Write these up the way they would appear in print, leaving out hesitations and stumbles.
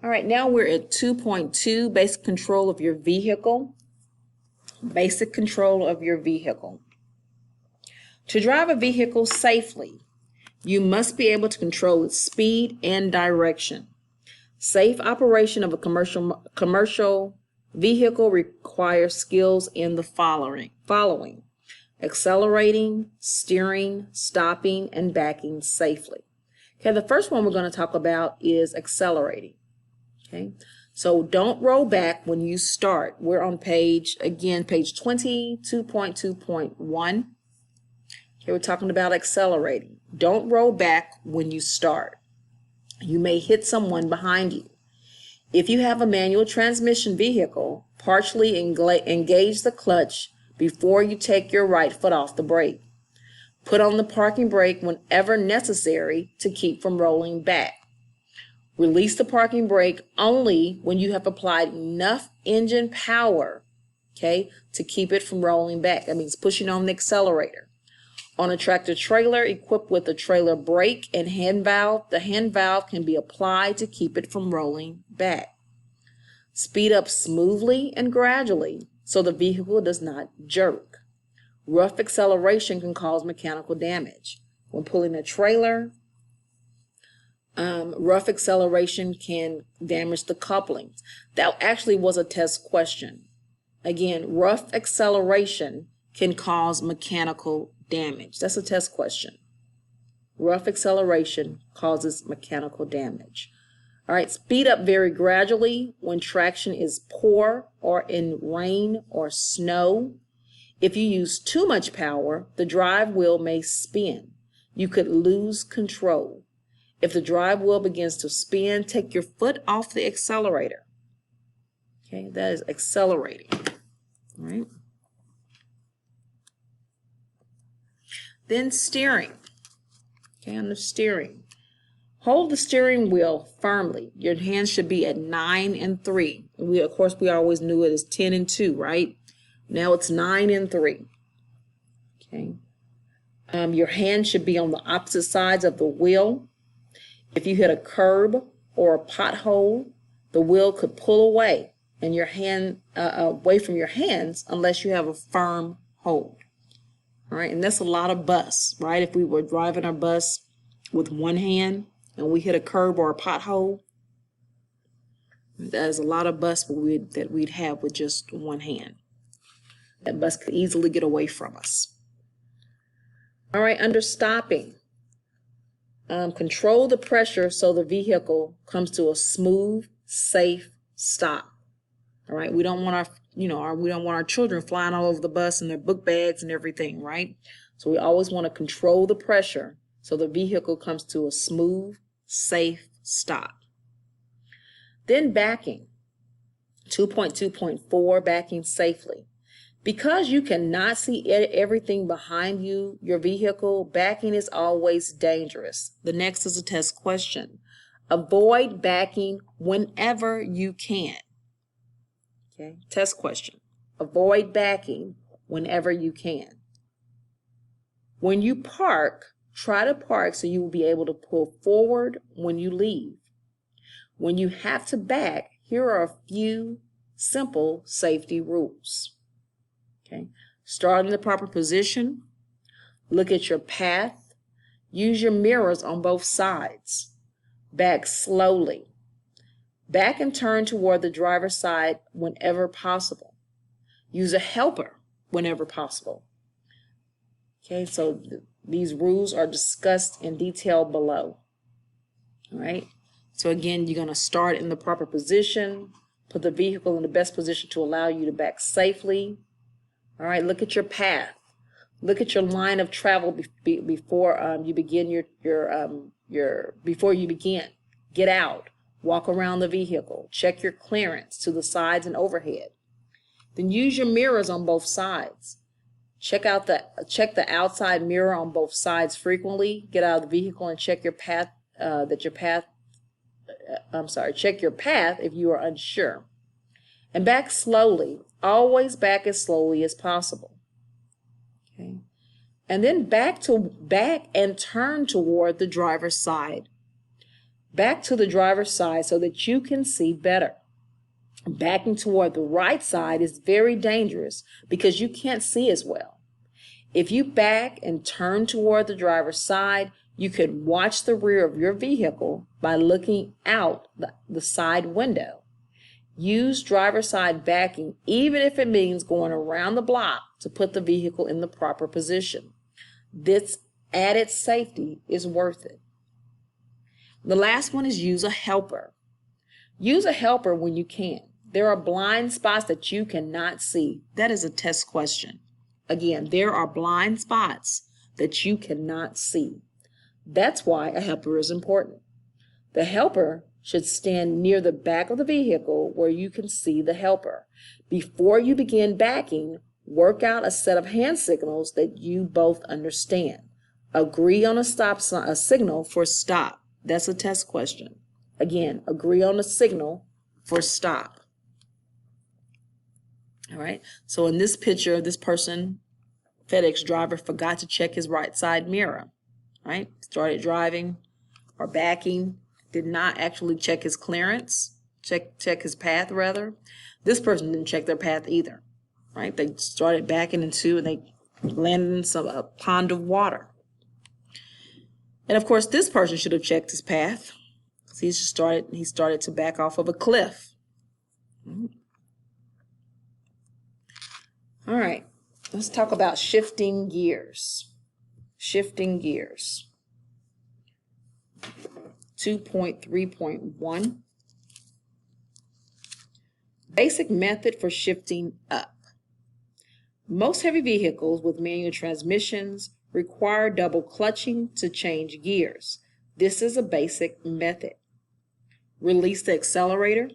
All right, now we're at 2.2, basic control of your vehicle. Basic control of your vehicle. To drive a vehicle safely, you must be able to control its speed and direction. Safe operation of a commercial vehicle requires skills in the following: accelerating, steering, stopping, and backing safely. Okay, the first one we're going to talk about is accelerating. Okay, so don't roll back when you start. We're on page 22.2.1. Okay, we're talking about accelerating. Don't roll back when you start. You may hit someone behind you. If you have a manual transmission vehicle, partially engage the clutch before you take your right foot off the brake. Put on the parking brake whenever necessary to keep from rolling back. Release the parking brake only when you have applied enough engine power, okay, to keep it from rolling back. That means pushing on the accelerator. On a tractor trailer equipped with a trailer brake and hand valve, the hand valve can be applied to keep it from rolling back. Speed up smoothly and gradually so the vehicle does not jerk. Rough acceleration can cause mechanical damage. When pulling a trailer, rough acceleration can damage the couplings. That actually was a test question. Again, rough acceleration can cause mechanical damage. That's a test question. Rough acceleration causes mechanical damage. All right, speed up very gradually when traction is poor or in rain or snow. If you use too much power, the drive wheel may spin. You could lose control. If the drive wheel begins to spin, take your foot off the accelerator. Okay, that is accelerating. All right. Then steering. Okay, on the steering. Hold the steering wheel firmly. Your hands should be at 9 and 3. Of course, we always knew it as 10 and 2, right? Now it's 9 and 3. Okay. Your hands should be on the opposite sides of the wheel. If you hit a curb or a pothole, the wheel could pull away and your hand away from your hands unless you have a firm hold. All right, and that's a lot of bus, right? If we were driving our bus with one hand and we hit a curb or a pothole, that is a lot of bus that we'd have with just one hand. That bus could easily get away from us. All right, under stopping. Control the pressure so the vehicle comes to a smooth, safe stop. All right, we don't want our children flying all over the bus and their book bags and everything, right? So we always want to control the pressure so the vehicle comes to a smooth, safe stop. Then backing. 2.2.4, backing safely. Because you cannot see everything behind you, your vehicle, backing is always dangerous. The next is a test question. Avoid backing whenever you can. Okay, test question. Avoid backing whenever you can. When you park, try to park so you will be able to pull forward when you leave. When you have to back, here are a few simple safety rules. Okay. Start in the proper position. Look at your path. Use your mirrors on both sides. Back slowly. Back and turn toward the driver's side whenever possible. Use a helper whenever possible. Okay, so these rules are discussed in detail below. All right. So again, you're going to start in the proper position. Put the vehicle in the best position to allow you to back safely. All right, look at your path. Look at your line of travel before you begin before you begin. Get out. Walk around the vehicle. Check your clearance to the sides and overhead. Then use your mirrors on both sides. Check the outside mirror on both sides frequently. Get out of the vehicle and check your path. Check your path if you are unsure. And back slowly. Always back as slowly as possible. Okay. And then back and turn toward the driver's side. Back to the driver's side so that you can see better. Backing toward the right side is very dangerous because you can't see as well. If you back and turn toward the driver's side, you could watch the rear of your vehicle by looking out the side window. Use driver's side backing even if it means going around the block to put the vehicle in the proper position. This added safety is worth it. The last one is use a helper. Use a helper when you can. There are blind spots that you cannot see. That is a test question. Again, there are blind spots that you cannot see. That's why a helper is important. The helper should stand near the back of the vehicle where you can see the helper. Before you begin backing, work out a set of hand signals that you both understand. Agree on a signal for stop. That's a test question. Again, agree on a signal for stop. All right, so in this picture, this person, FedEx driver, forgot to check his right side mirror, right? Started driving or backing, did not actually check his clearance, check his path rather. This person didn't check their path either, right? They started backing into and they landed in a pond of water. And of course, this person should have checked his path. He started to back off of a cliff. All right, let's talk about shifting gears. Shifting gears. 2.3.1. Basic method for shifting up. Most heavy vehicles with manual transmissions require double clutching to change gears. This is a basic method. Release the accelerator.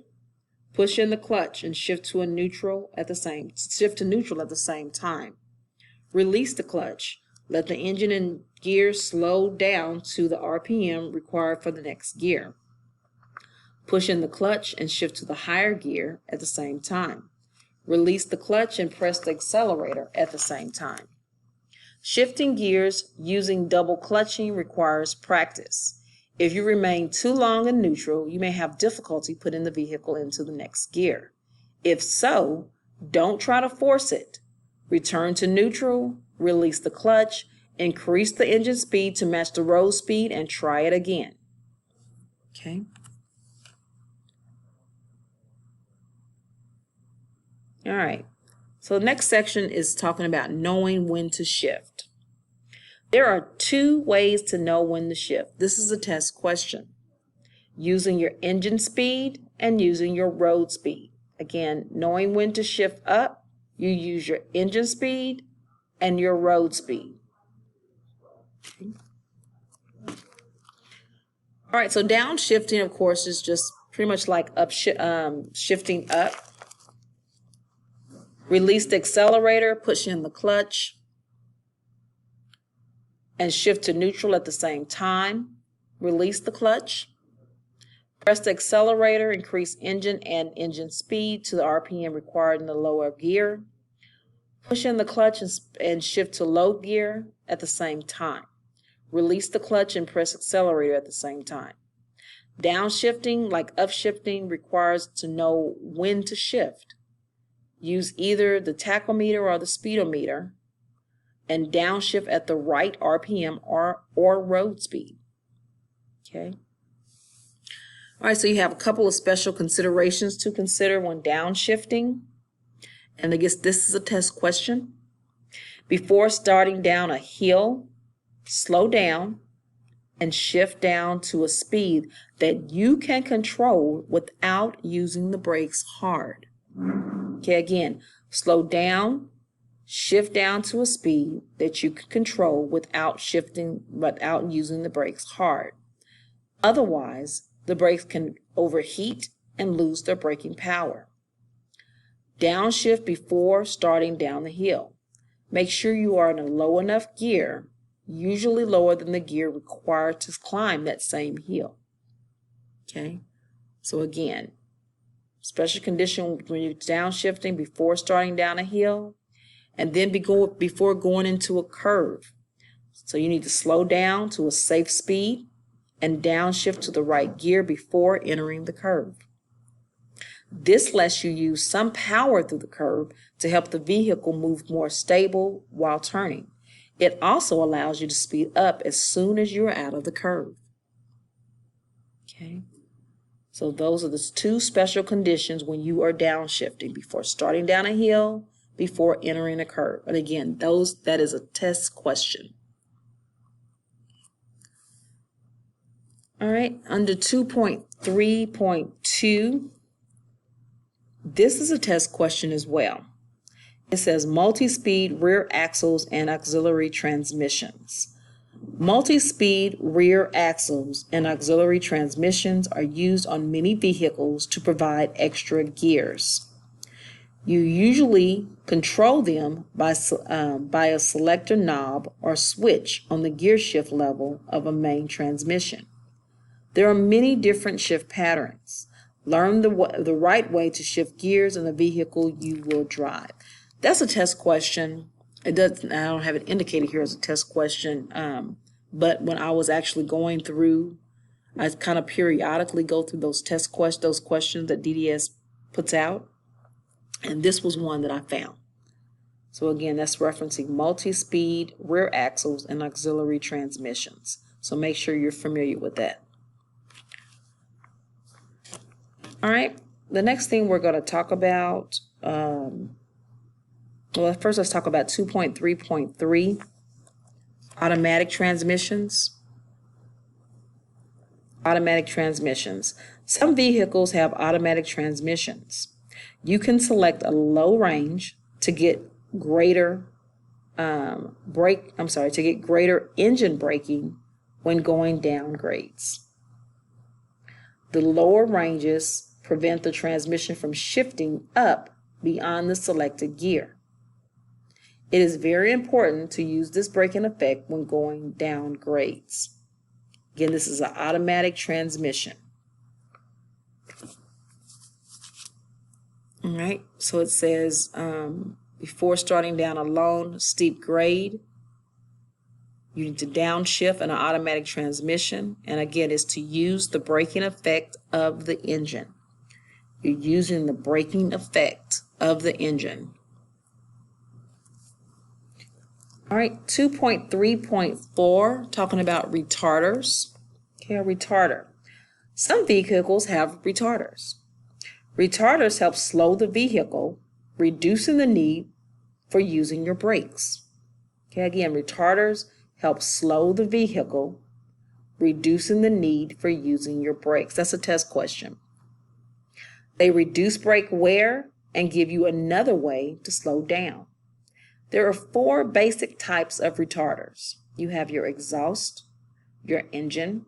Push in the clutch and shift to neutral at the same time. Release the clutch. Let the engine and gears slow down to the RPM required for the next gear. Push in the clutch and shift to the higher gear at the same time. Release the clutch and press the accelerator at the same time. Shifting gears using double clutching requires practice. If you remain too long in neutral, you may have difficulty putting the vehicle into the next gear. If so, don't try to force it. Return to neutral, release the clutch, increase the engine speed to match the road speed, and try it again. Okay. All right. So the next section is talking about knowing when to shift. There are two ways to know when to shift. This is a test question. Using your engine speed and using your road speed. Again, knowing when to shift up, you use your engine speed and your road speed. All right, so downshifting, of course, is just pretty much like shifting up. Release the accelerator, push in the clutch, and shift to neutral at the same time. Release the clutch. Press the accelerator, increase engine and engine speed to the RPM required in the lower gear. Push in the clutch and shift to low gear at the same time. Release the clutch and press accelerator at the same time. Downshifting, like upshifting, requires to know when to shift. Use either the tachometer or the speedometer and downshift at the right RPM or road speed. Okay. All right, so you have a couple of special considerations to consider when downshifting. And I guess this is a test question. Before starting down a hill, slow down and shift down to a speed that you can control without using the brakes hard. Okay, again, slow down, shift down to a speed that you can control without using the brakes hard. Otherwise, the brakes can overheat and lose their braking power. Downshift before starting down the hill. Make sure you are in a low enough gear, usually lower than the gear required to climb that same hill. Okay, so again, special condition when you're downshifting before starting down a hill, and then before going into a curve. So you need to slow down to a safe speed and downshift to the right gear before entering the curve. This lets you use some power through the curve to help the vehicle move more stable while turning. It also allows you to speed up as soon as you're out of the curve. Okay, so those are the two special conditions when you are downshifting: before starting down a hill, before entering a curve. And again, that is a test question. All right, under 2.3.2, this is a test question as well. It says multi-speed rear axles and auxiliary transmissions. Multi-speed rear axles and auxiliary transmissions are used on many vehicles to provide extra gears. You usually control them by a selector knob or switch on the gear shift level of a main transmission. There are many different shift patterns. Learn the right way to shift gears in the vehicle you will drive. That's a test question. I don't have it indicated here as a test question, but when I was actually going through, I kind of periodically go through those those questions that DDS puts out, and this was one that I found. So again, that's referencing multi-speed rear axles and auxiliary transmissions. So make sure you're familiar with that. All right, the next thing we're going to talk about, well, first let's talk about 2.3.3, automatic transmissions. Automatic transmissions. Some vehicles have automatic transmissions. You can select a low range to get greater greater engine braking when going down grades. The lower ranges prevent the transmission from shifting up beyond the selected gear. It is very important to use this braking effect when going down grades. Again, this is an automatic transmission. All right, so it says before starting down a long, steep grade, you need to downshift an automatic transmission. And again, it's to use the braking effect of the engine. You're using the braking effect of the engine. All right, 2.3.4, talking about retarders. Okay, a retarder. Some vehicles have retarders. Retarders help slow the vehicle, reducing the need for using your brakes. Okay, again, retarders help slow the vehicle, reducing the need for using your brakes. That's a test question. They reduce brake wear and give you another way to slow down. There are 4 basic types of retarders. You have your exhaust, your engine,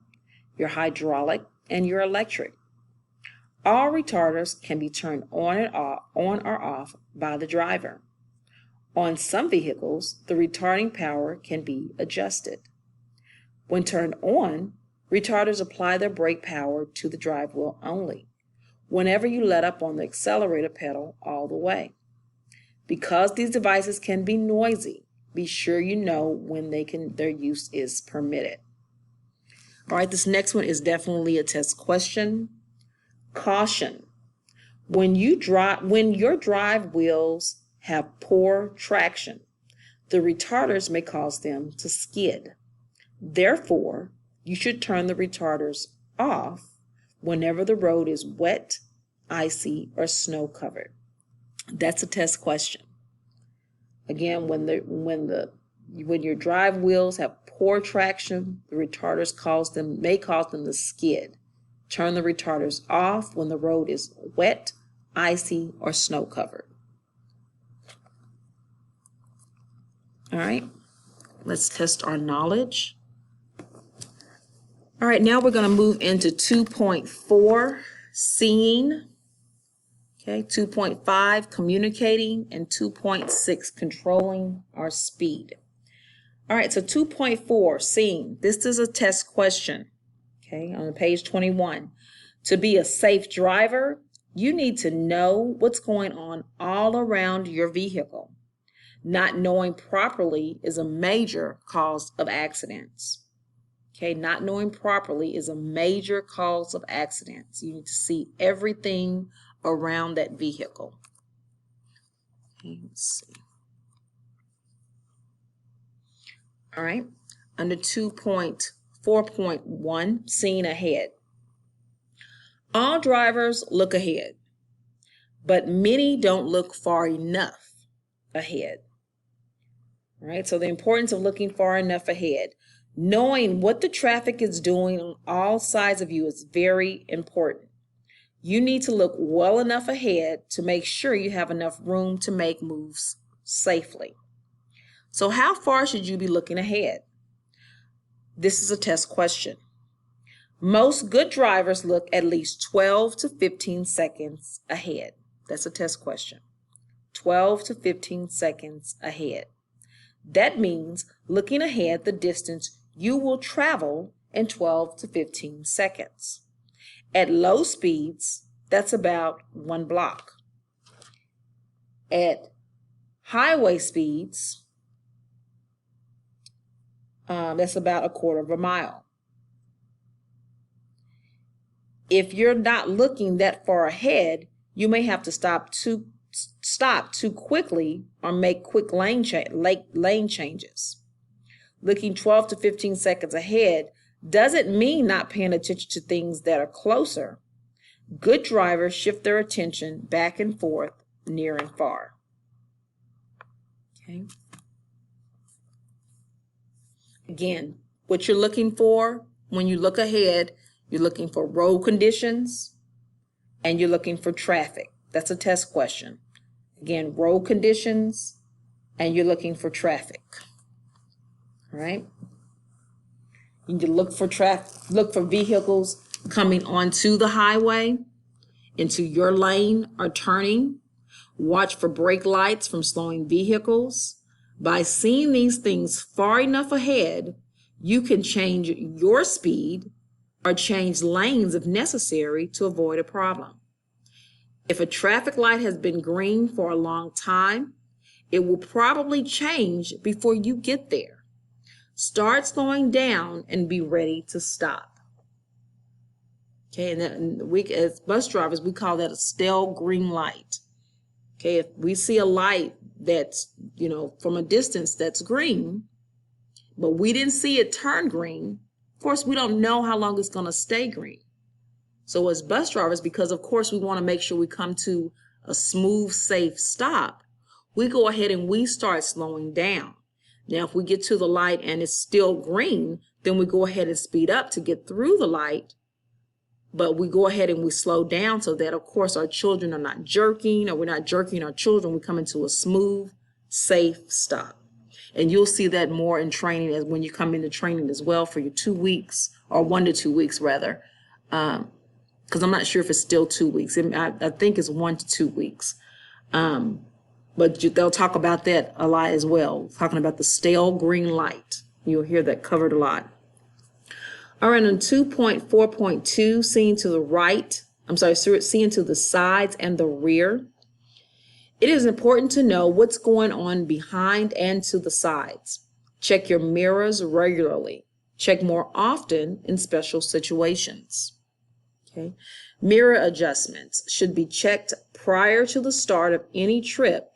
your hydraulic, and your electric. All retarders can be turned on or off by the driver. On some vehicles, the retarding power can be adjusted. When turned on, retarders apply their brake power to the drive wheel only, whenever you let up on the accelerator pedal all the way. Because these devices can be noisy, be sure you know when their use is permitted. All right, this next one is definitely a test question. Caution. When your drive wheels have poor traction, the retarders may cause them to skid. Therefore, you should turn the retarders off whenever the road is wet, icy, or snow covered. That's a test question. Again, when your drive wheels have poor traction, the retarders may cause them to skid. Turn the retarders off when the road is wet, icy, or snow covered. All right, let's test our knowledge. All right, now we're going to move into 2.4, seeing. Okay, 2.5, communicating, and 2.6, controlling our speed. All right, so 2.4, seeing. This is a test question, okay, on page 21. To be a safe driver, you need to know what's going on all around your vehicle. Not knowing properly is a major cause of accidents. Okay, not knowing properly is a major cause of accidents. You need to see everything around that vehicle. Okay, let's see. All right, under 2.4.1, seeing ahead. All drivers look ahead, but many don't look far enough ahead. All right, so the importance of looking far enough ahead. Knowing what the traffic is doing on all sides of you is very important. You need to look well enough ahead to make sure you have enough room to make moves safely. So how far should you be looking ahead? This is a test question. Most good drivers look at least 12 to 15 seconds ahead. That's a test question. 12 to 15 seconds ahead. That means looking ahead the distance you will travel in 12 to 15 seconds. At low speeds, that's about 1 block. At highway speeds, that's about 1/4 mile. If you're not looking that far ahead, you may have to stop too quickly or make quick lane changes. Looking 12 to 15 seconds ahead doesn't mean not paying attention to things that are closer. Good drivers shift their attention back and forth, near and far. Okay. Again, what you're looking for when you look ahead, you're looking for road conditions and you're looking for traffic. That's a test question. Again, road conditions and you're looking for traffic. All right. You need to look for vehicles coming onto the highway, into your lane or turning. Watch for brake lights from slowing vehicles. By seeing these things far enough ahead, you can change your speed or change lanes if necessary to avoid a problem. If a traffic light has been green for a long time, it will probably change before you get there. Start slowing down and be ready to stop. Okay, and we as bus drivers, we call that a stale green light. Okay, if we see a light that's, from a distance that's green, but we didn't see it turn green, of course, we don't know how long it's going to stay green. So as bus drivers, because of course we want to make sure we come to a smooth, safe stop, we go ahead and we start slowing down. Now, if we get to the light and it's still green, then we go ahead and speed up to get through the light. But we go ahead and we slow down so that, of course, our children are not jerking, or we're not jerking our children. We come into a smooth, safe stop. And you'll see that more in training as when you come into training as well for your 2 weeks, or 1 to 2 weeks rather. Because I'm not sure if it's still 2 weeks. I think it's 1 to 2 weeks. But they'll talk about that a lot as well, talking about the stale green light. You'll hear that covered a lot. All right, on 2.4.2, seeing to the sides and the rear. It is important to know what's going on behind and to the sides. Check your mirrors regularly. Check more often in special situations. Okay. Mirror adjustments should be checked prior to the start of any trip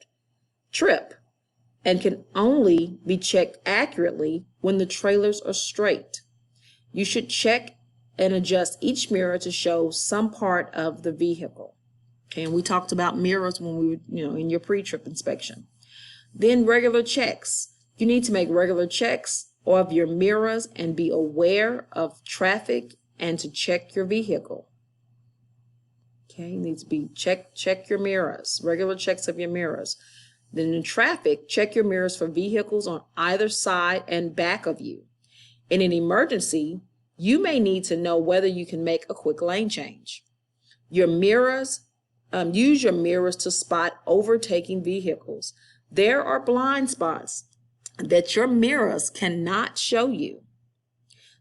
and can only be checked accurately when the trailers are straight. You should check and adjust each mirror to show some part of the vehicle. Okay, and we talked about mirrors when we were, in your pre-trip inspection. Then regular checks. You need to make regular checks of your mirrors and be aware of traffic and to check your vehicle. Okay, you need to be check your mirrors, regular checks of your mirrors. Then in traffic, check your mirrors for vehicles on either side and back of you. In an emergency, you may need to know whether you can make a quick lane change. Your mirrors, use your mirrors to spot overtaking vehicles. There are blind spots that your mirrors cannot show you.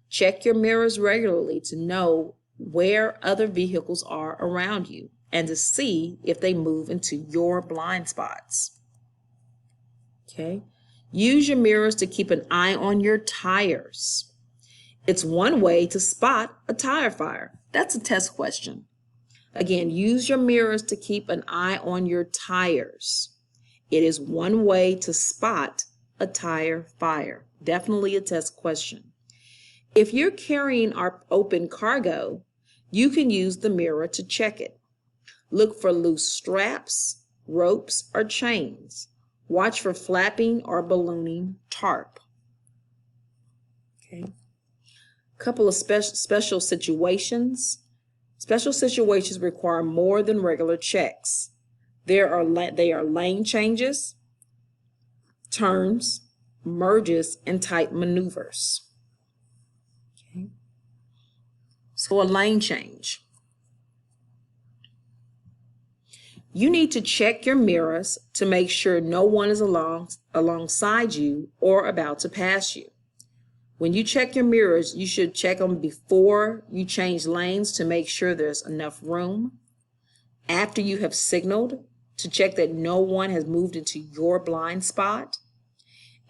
Check your mirrors regularly to know where other vehicles are around you and to see if they move into your blind spots. Okay. Use your mirrors to keep an eye on your tires. It's one way to spot a tire fire. That's a test question. Again, use your mirrors to keep an eye on your tires. It is one way to spot a tire fire. Definitely a test question. If you're carrying our open cargo, you can use the mirror to check it. Look for loose straps, ropes, or chains. Watch for flapping or ballooning tarp. Okay. Couple of special situations. Special situations require more than regular checks. They are lane changes, turns, merges, and tight maneuvers. Okay. So a lane change. You need to check your mirrors to make sure no one is alongside you or about to pass you. When you check your mirrors, you should check them before you change lanes to make sure there's enough room. After you have signaled to check that no one has moved into your blind spot.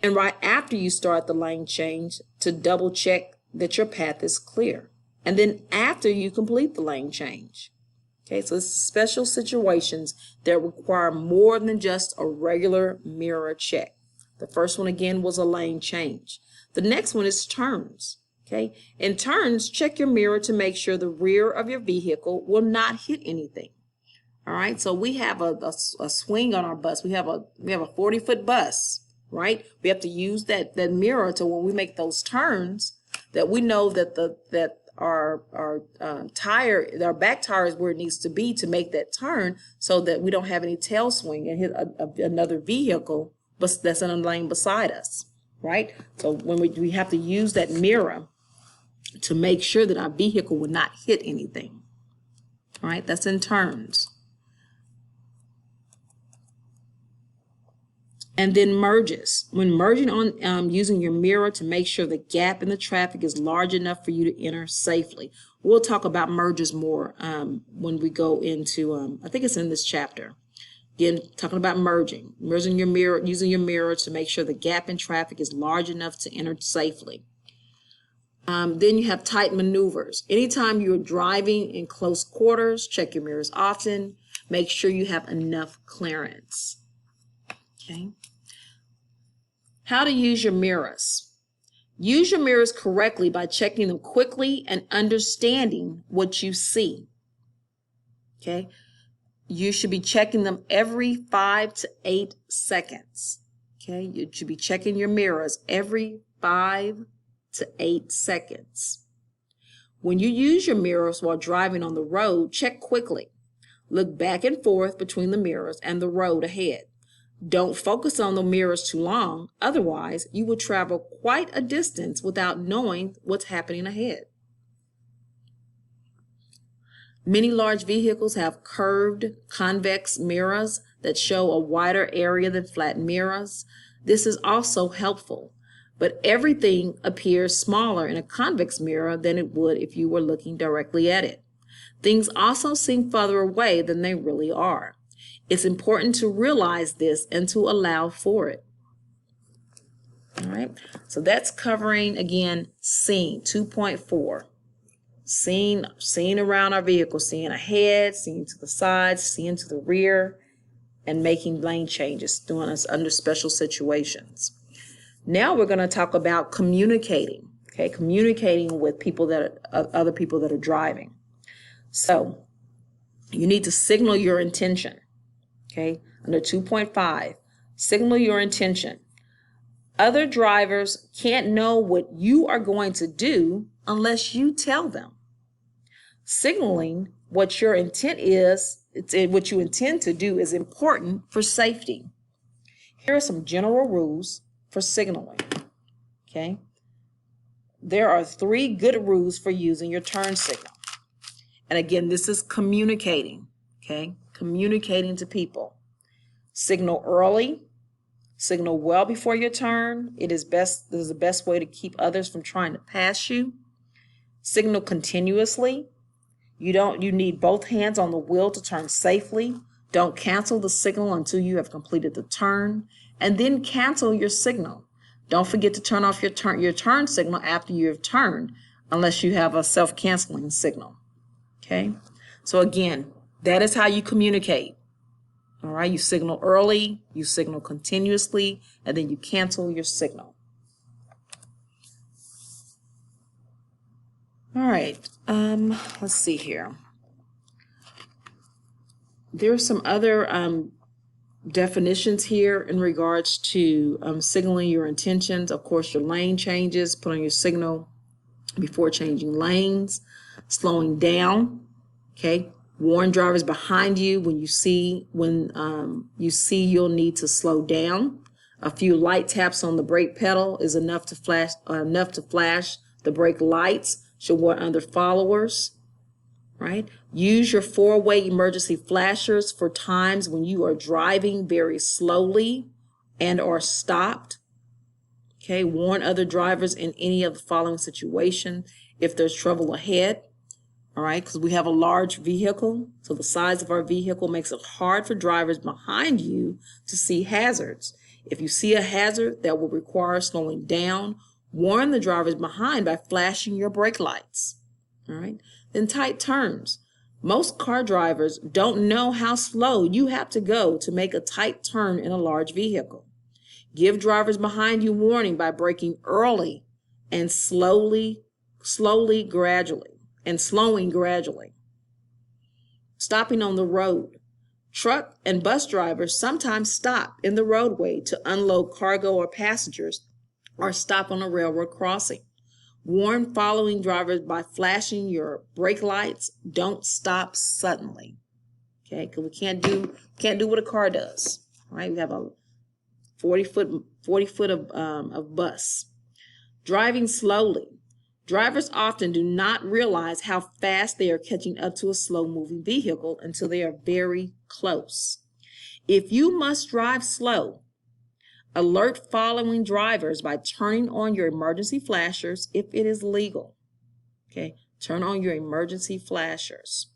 And right after you start the lane change to double check that your path is clear. And then after you complete the lane change. Okay, so it's special situations that require more than just a regular mirror check. The first one again was a lane change. The next one is turns. Okay, in turns, check your mirror to make sure the rear of your vehicle will not hit anything. All right, so we have a swing on our bus. We have a 40-foot bus, right? We have to use that mirror to when we make those turns that we know that our back tire is where it needs to be to make that turn, so that we don't have any tail swing and hit another vehicle that's in a lane beside us, right? So when we have to use that mirror to make sure that our vehicle will not hit anything. All right, that's in turns. And then merges. When merging on using your mirror to make sure the gap in the traffic is large enough for you to enter safely. We'll talk about merges more when we go into, I think it's in this chapter. Again, talking about merging your mirror, using your mirror to make sure the gap in traffic is large enough to enter safely. Then you have tight maneuvers. Anytime you're driving in close quarters, check your mirrors often. Make sure you have enough clearance. Okay. How to use your mirrors. Use your mirrors correctly by checking them quickly and understanding what you see. Okay. You should be checking them every 5 to 8 seconds. Okay. You should be checking your mirrors every 5 to 8 seconds. When you use your mirrors while driving on the road, check quickly. Look back and forth between the mirrors and the road ahead. Don't focus on the mirrors too long, otherwise you will travel quite a distance without knowing what's happening ahead. Many large vehicles have curved, convex mirrors that show a wider area than flat mirrors. This is also helpful, but everything appears smaller in a convex mirror than it would if you were looking directly at it. Things also seem further away than they really are. It's important to realize this and to allow for it. All right, so that's covering, again, seeing 2.4. Seeing around our vehicle, seeing ahead, seeing to the sides, seeing to the rear, and making lane changes, doing us under special situations. Now we're going to talk about communicating, okay, communicating with people other people that are driving. So you need to signal your intention. Okay, under 2.5, signal your intention. Other drivers can't know what you are going to do unless you tell them. Signaling what your intent is, what you intend to do is important for safety. Here are some general rules for signaling. Okay, there are 3 good rules for using your turn signal. And again, this is communicating. Okay, communicating to people. Signal early. Signal well before your turn. This is the best way to keep others from trying to pass you. Signal continuously. You need both hands on the wheel to turn safely. Don't cancel the signal until you have completed the turn, and then cancel your signal. Don't forget to turn off your turn signal after you've turned, unless you have a self-canceling signal. Okay? So again, that is how you communicate. All right, you signal early, you signal continuously, and then you cancel your signal. All right, let's see here. There are some other definitions here in regards to signaling your intentions. Of course, your lane changes, put on your signal before changing lanes, slowing down, okay? Warn drivers behind you when you see you'll need to slow down. A few light taps on the brake pedal is enough to flash the brake lights. Should warn other followers. Right? Use your four-way emergency flashers for times when you are driving very slowly and are stopped. Okay, warn other drivers in any of the following situation if there's trouble ahead. All right, because we have a large vehicle, so the size of our vehicle makes it hard for drivers behind you to see hazards. If you see a hazard that will require slowing down, warn the drivers behind by flashing your brake lights. All right, then tight turns. Most car drivers don't know how slow you have to go to make a tight turn in a large vehicle. Give drivers behind you warning by braking early and slowing gradually. Stopping on the road. Truck and bus drivers sometimes stop in the roadway to unload cargo or passengers or stop on a railroad crossing. Warn following drivers by flashing your brake lights. Don't stop suddenly. Okay, because we can't do what a car does. All right, we have a 40 foot of bus. Driving slowly. Drivers often do not realize how fast they are catching up to a slow-moving vehicle until they are very close. If you must drive slow, alert following drivers by turning on your emergency flashers if it is legal. Okay, turn on your emergency flashers.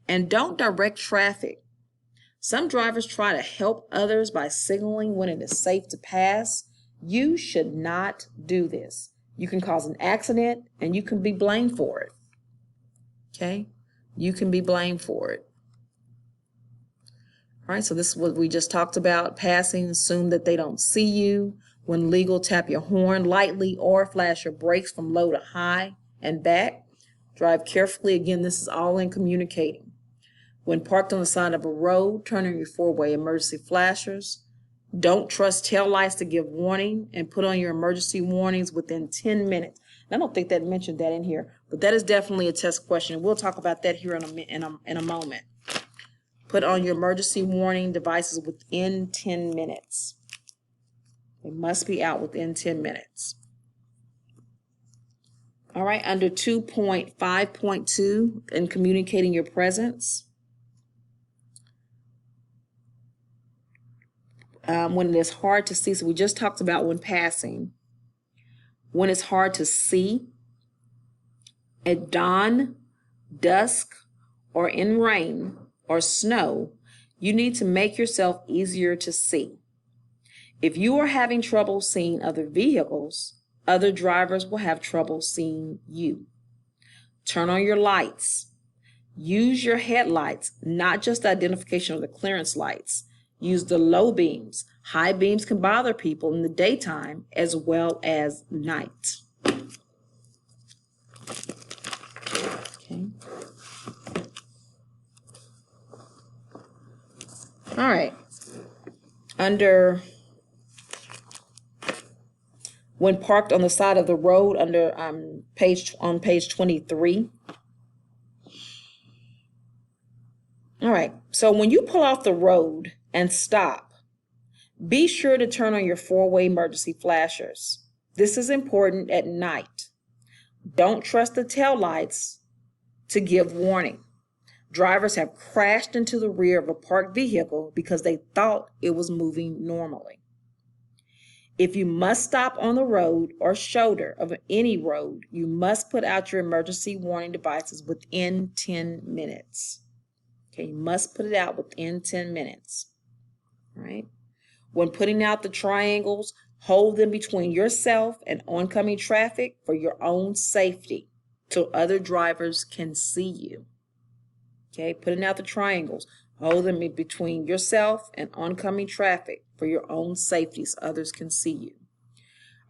And don't direct traffic. Some drivers try to help others by signaling when it is safe to pass. You should not do this. You can cause an accident and you can be blamed for it. Okay? You can be blamed for it. All right, so this is what we just talked about. Passing, assume that they don't see you. When legal, tap your horn lightly or flash your brakes from low to high and back. Drive carefully. Again, this is all in communicating. When parked on the side of a road, turn on your four-way emergency flashers. Don't trust taillights to give warning, and put on your emergency warnings within 10 minutes. And I don't think that mentioned that in here, but that is definitely a test question. We'll talk about that here in a moment. Put on your emergency warning devices within 10 minutes. They must be out within 10 minutes. All right, under 2.5.2 in communicating your presence. When it is hard to see, so we just talked about when passing. When it's hard to see, at dawn, dusk, or in rain or snow, you need to make yourself easier to see. If you are having trouble seeing other vehicles, other drivers will have trouble seeing you. Turn on your lights. Use your headlights, not just the identification of the clearance lights. Use the low beams. High beams can bother people in the daytime as well as night. Okay. All right. Under when parked on the side of the road, under page 23. All right. So when you pull off the road and stop, be sure to turn on your four-way emergency flashers. This is important at night. Don't trust the taillights to give warning. Drivers have crashed into the rear of a parked vehicle because they thought it was moving normally. If you must stop on the road or shoulder of any road, you must put out your emergency warning devices within 10 minutes. Okay, you must put it out within 10 minutes. All right. When putting out the triangles, Hold them between yourself and oncoming traffic for your own safety so other drivers can see you. Okay, putting out the triangles. Hold them in between yourself and oncoming traffic for your own safety so others can see you.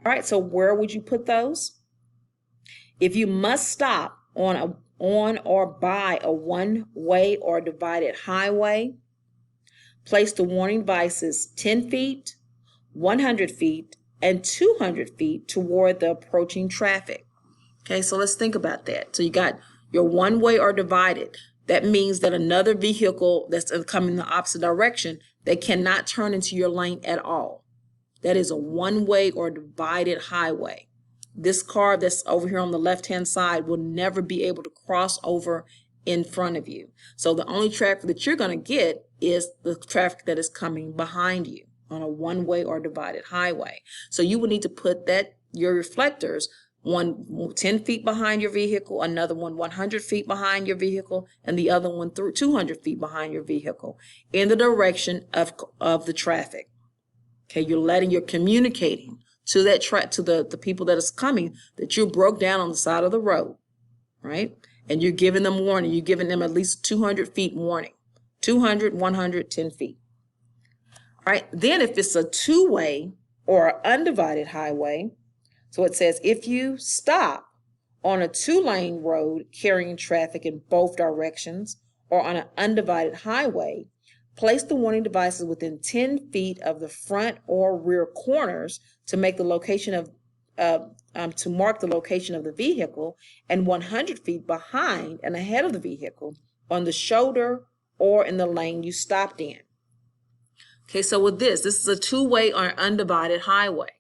All right, so where would you put those? If you must stop on or by a one-way or divided highway, place the warning devices 10 feet, 100 feet, and 200 feet toward the approaching traffic. Okay, so let's think about that. So you got your one-way or divided. That means that another vehicle that's coming in the opposite direction, they cannot turn into your lane at all. That is a one-way or divided highway. This car that's over here on the left-hand side will never be able to cross over in front of you. So the only traffic that you're going to get is the traffic that is coming behind you on a one-way or divided highway. So you will need to put your reflectors, one 10 feet behind your vehicle, another one 100 feet behind your vehicle, and the other one 200 feet behind your vehicle in the direction of the traffic. Okay, you're communicating to that to the people that is coming that you broke down on the side of the road, right? And you're giving them warning. You're giving them at least 200 feet warning. 200, 100, 10 feet. All right, then if it's a two-way or undivided highway, so it says if you stop on a two-lane road carrying traffic in both directions or on an undivided highway, place the warning devices within 10 feet of the front or rear corners to make the location of to mark the location of the vehicle, and 100 feet behind and ahead of the vehicle on the shoulder or in the lane you stopped in. Okay, so with this is a two-way or undivided highway.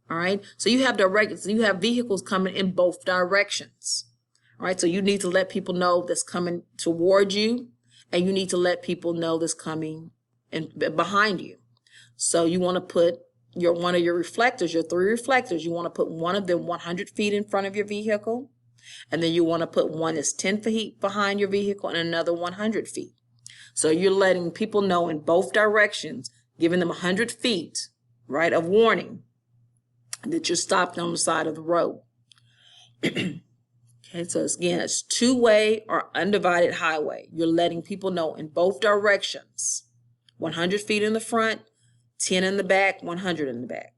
All right, so you have vehicles coming in both directions. All right, so you need to let people know that's coming toward you, and you need to let people know that's coming behind you. So you want to put one of your reflectors, your three reflectors, you want to put one of them 100 feet in front of your vehicle, and then you want to put one that's 10 feet behind your vehicle and another 100 feet. So you're letting people know in both directions, giving them 100 feet, right, of warning that you're stopped on the side of the road. Okay, so again, it's two-way or undivided highway. You're letting people know in both directions, 100 feet in the front, 10 in the back, 100 in the back.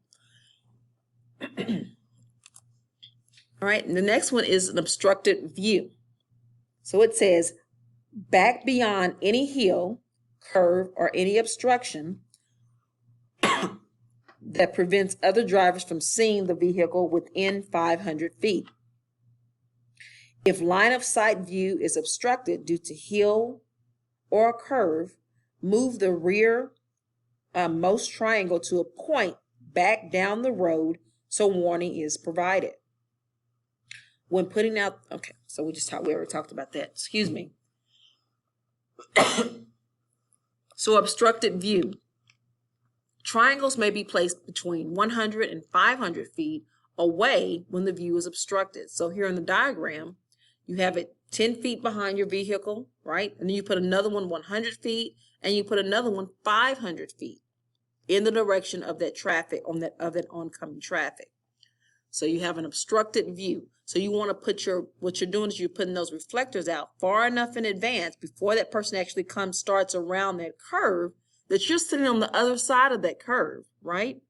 All right, and the next one is an obstructed view. So it says, back beyond any hill, curve, or any obstruction that prevents other drivers from seeing the vehicle within 500 feet. If line of sight view is obstructed due to hill or a curve, move the rear most triangle to a point back down the road so warning is provided. When putting out, okay, so we already talked about that. Excuse me. So obstructed view. Triangles may be placed between 100 and 500 feet away when the view is obstructed. So here in the diagram, you have it 10 feet behind your vehicle, right? And then you put another one 100 feet, and you put another one 500 feet in the direction of that traffic, of that oncoming traffic. So you have an obstructed view. So you want to put what you're doing is you're putting those reflectors out far enough in advance before that person actually starts around that curve, that you're sitting on the other side of that curve, right?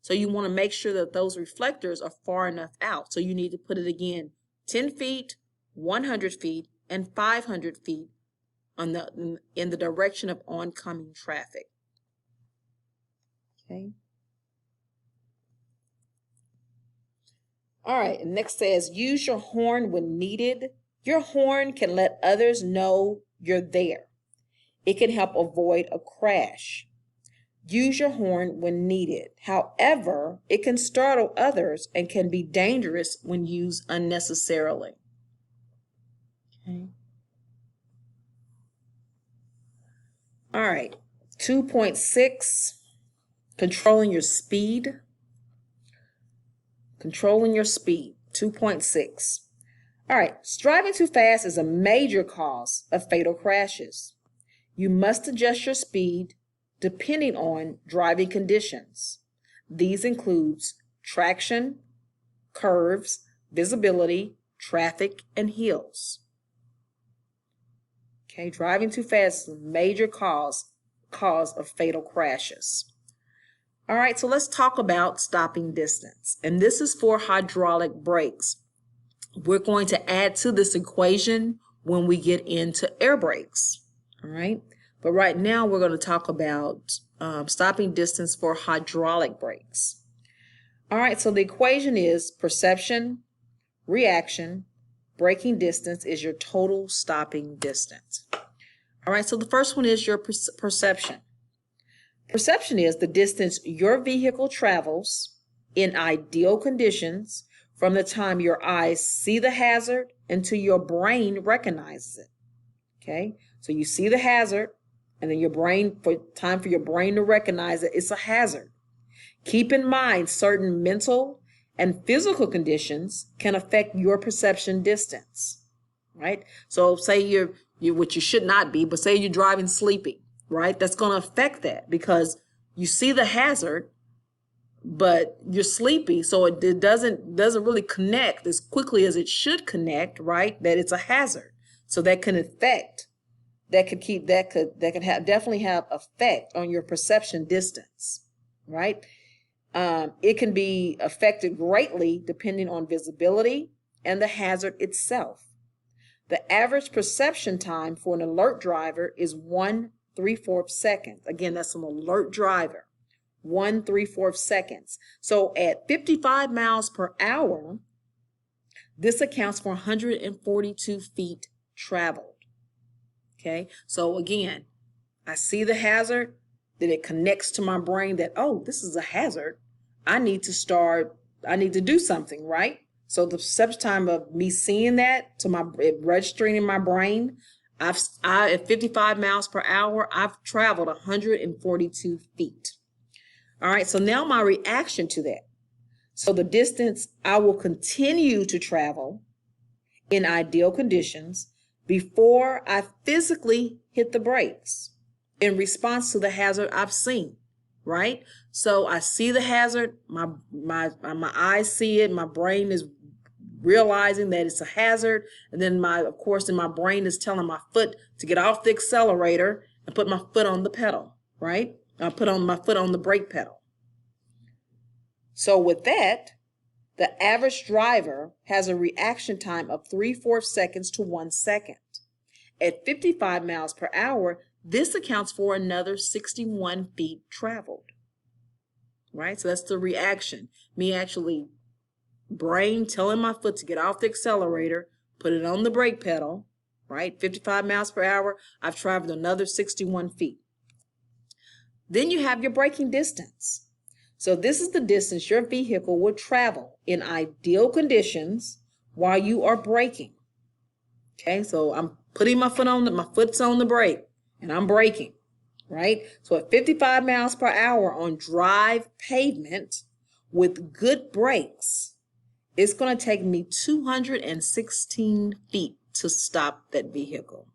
So you want to make sure that those reflectors are far enough out. So you need to put it again, 10 feet, 100 feet, and 500 feet in the direction of oncoming traffic. Okay. All right, and next says, use your horn when needed. Your horn can let others know you're there. It can help avoid a crash. Use your horn when needed. However, it can startle others and can be dangerous when used unnecessarily. Okay. All right, 2.6, controlling your speed. Controlling your speed, 2.6. All right, driving too fast is a major cause of fatal crashes. You must adjust your speed depending on driving conditions. These includes traction, curves, visibility, traffic, and hills. Okay, driving too fast is a major cause of fatal crashes. All right, so let's talk about stopping distance. And this is for hydraulic brakes. We're going to add to this equation when we get into air brakes. All right, but right now we're going to talk about stopping distance for hydraulic brakes. All right, so the equation is perception, reaction, braking distance is your total stopping distance. All right, so the first one is your perception. Perception is the distance your vehicle travels in ideal conditions from the time your eyes see the hazard until your brain recognizes it. Okay, so you see the hazard, and then time for your brain to recognize that it's a hazard. Keep in mind certain mental and physical conditions can affect your perception distance, right? So say you're which you should not be, but say you're driving sleepy, right? That's going to affect that because you see the hazard, but you're sleepy, so it doesn't really connect as quickly as it should connect, right? That it's a hazard, so that can affect, definitely have effect on your perception distance, right? It can be affected greatly depending on visibility and the hazard itself. The average perception time for an alert driver is 1/3 seconds. Again, that's an alert driver, 1/3 seconds. So at 55 miles per hour, this accounts for 142 feet traveled. Okay, so again, I see the hazard, then it connects to my brain that, oh, this is a hazard. I need to do something, right? So the perception time of me seeing that to it registering in my brain, at 55 miles per hour, I've traveled 142 feet. All right, so now my reaction to that. So the distance I will continue to travel in ideal conditions before I physically hit the brakes in response to the hazard I've seen, right? So I see the hazard, my eyes see it, my brain is realizing that it's a hazard, and then my brain is telling my foot to get off the accelerator and put my foot on the pedal, right? I put on my foot on the brake pedal. So with that, the average driver has a reaction time of 3/4 seconds to 1 second. At 55 miles per hour, this accounts for another 61 feet traveled, right? So that's the reaction. Me actually brain telling my foot to get off the accelerator, put it on the brake pedal, right? 55 miles per hour, I've traveled another 61 feet. Then you have your braking distance. So this is the distance your vehicle will travel in ideal conditions while you are braking. Okay, so I'm putting my foot's on the brake and I'm braking, right? So at 55 miles per hour on dry pavement with good brakes, it's going to take me 216 feet to stop that vehicle.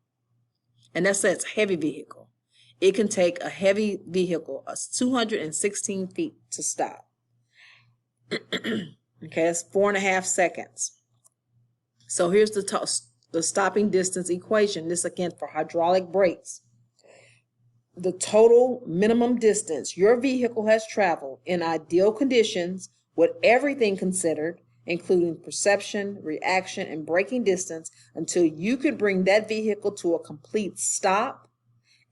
And that's a heavy vehicle. It can take a heavy vehicle 216 feet to stop. Okay, that's 4.5 seconds. So here's the stopping distance equation. This again for hydraulic brakes. The total minimum distance your vehicle has traveled in ideal conditions with everything considered, including perception, reaction, and braking distance, until you could bring that vehicle to a complete stop.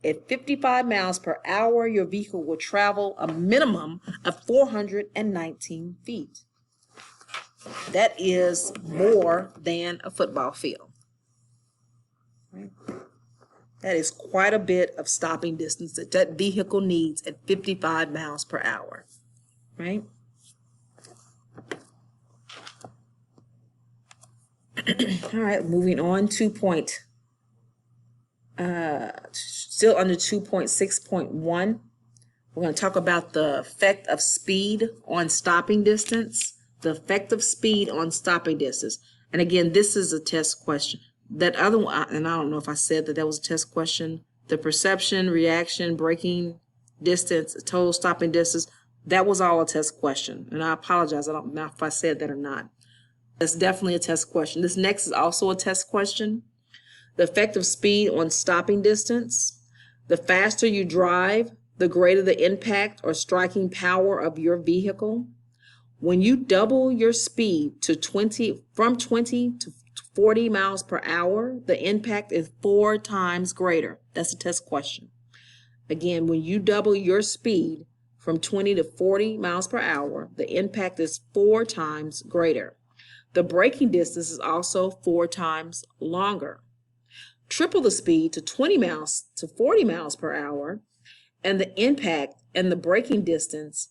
At 55 miles per hour, your vehicle will travel a minimum of 419 feet. That is more than a football field. Right? That is quite a bit of stopping distance that vehicle needs at 55 miles per hour, right? All right, moving on, still under 2.6.1. We're going to talk about the effect of speed on stopping distance. The effect of speed on stopping distance. And again, this is a test question. That other one, and I don't know if I said that was a test question. The perception, reaction, braking distance, total stopping distance. That was all a test question. And I apologize. I don't know if I said that or not. That's definitely a test question. This next is also a test question. The effect of speed on stopping distance. The faster you drive, the greater the impact or striking power of your vehicle. When you double your speed to from 20 to 40 miles per hour, the impact is 4 times greater. That's a test question. Again, when you double your speed from 20 to 40 miles per hour, the impact is 4 times greater. The braking distance is also 4 times longer. Triple the speed to 20 miles to 40 miles per hour, and the impact and the braking distance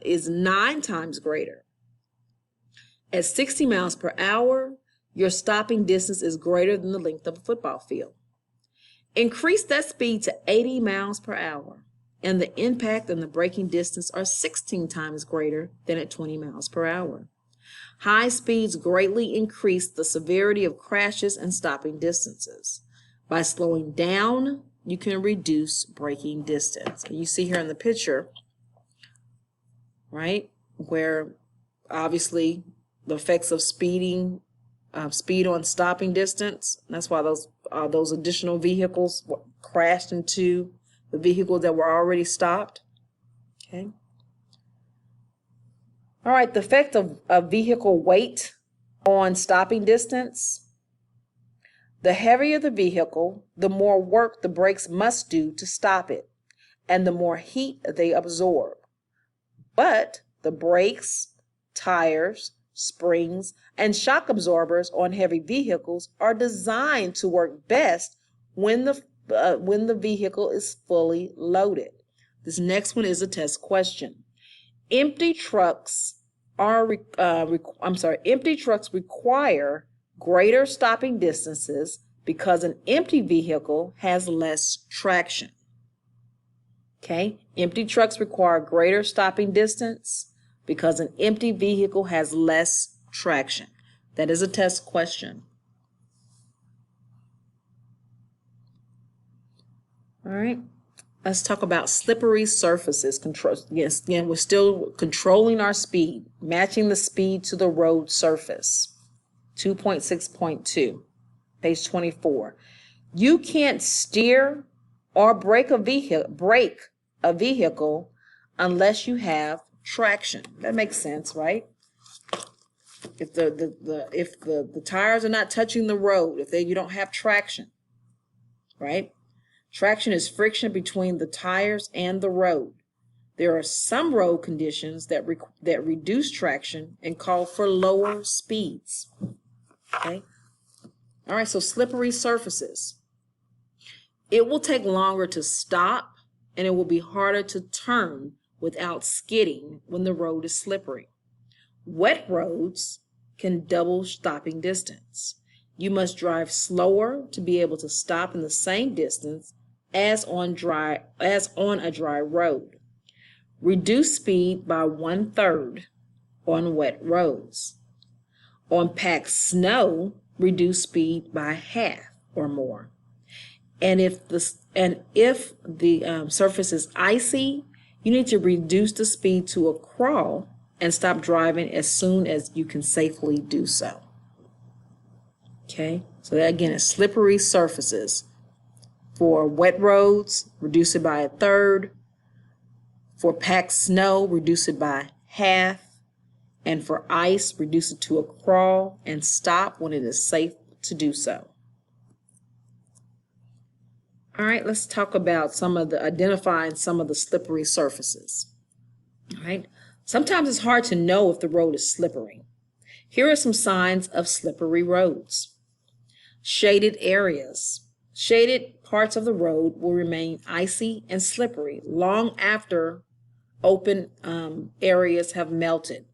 is 9 times greater. At 60 miles per hour, your stopping distance is greater than the length of a football field. Increase that speed to 80 miles per hour, and the impact and the braking distance are 16 times greater than at 20 miles per hour. High speeds greatly increase the severity of crashes and stopping distances. By slowing down, you can reduce braking distance. And you see here in the picture, right, where obviously the effects of speed on stopping distance. That's why those additional vehicles crashed into the vehicles that were already stopped. Okay. All right, the effect of vehicle weight on stopping distance. The heavier the vehicle, the more work the brakes must do to stop it, and the more heat they absorb. But the brakes, tires, springs, and shock absorbers on heavy vehicles are designed to work best when the vehicle is fully loaded. This next one is a test question. Empty trucks require greater stopping distances because an empty vehicle has less traction. Okay, empty trucks require greater stopping distance because an empty vehicle has less traction. That is a test question. All right. Let's talk about slippery surfaces. Yes, again, we're still controlling our speed, matching the speed to the road surface. 2.6.2, page 24. You can't steer or brake a vehicle unless you have traction. That makes sense, right? If the tires are not touching the road, you don't have traction, right? Traction is friction between the tires and the road. There are some road conditions that reduce traction and call for lower speeds. Okay? All right, so slippery surfaces. It will take longer to stop, and it will be harder to turn without skidding when the road is slippery. Wet roads can double stopping distance. You must drive slower to be able to stop in the same distance as on a dry road. Reduce speed by 1/3 on wet roads. On packed snow, reduce speed by half or more. And if the surface is icy, you need to reduce the speed to a crawl and stop driving as soon as you can safely do so. Okay, so that again is slippery surfaces. For wet roads, reduce it by 1/3. For packed snow, reduce it by half. And for ice, reduce it to a crawl and stop when it is safe to do so. All right, let's talk about identifying some of the slippery surfaces. All right, sometimes it's hard to know if the road is slippery. Here are some signs of slippery roads. Shaded areas. Shaded parts of the road will remain icy and slippery long after open areas have melted.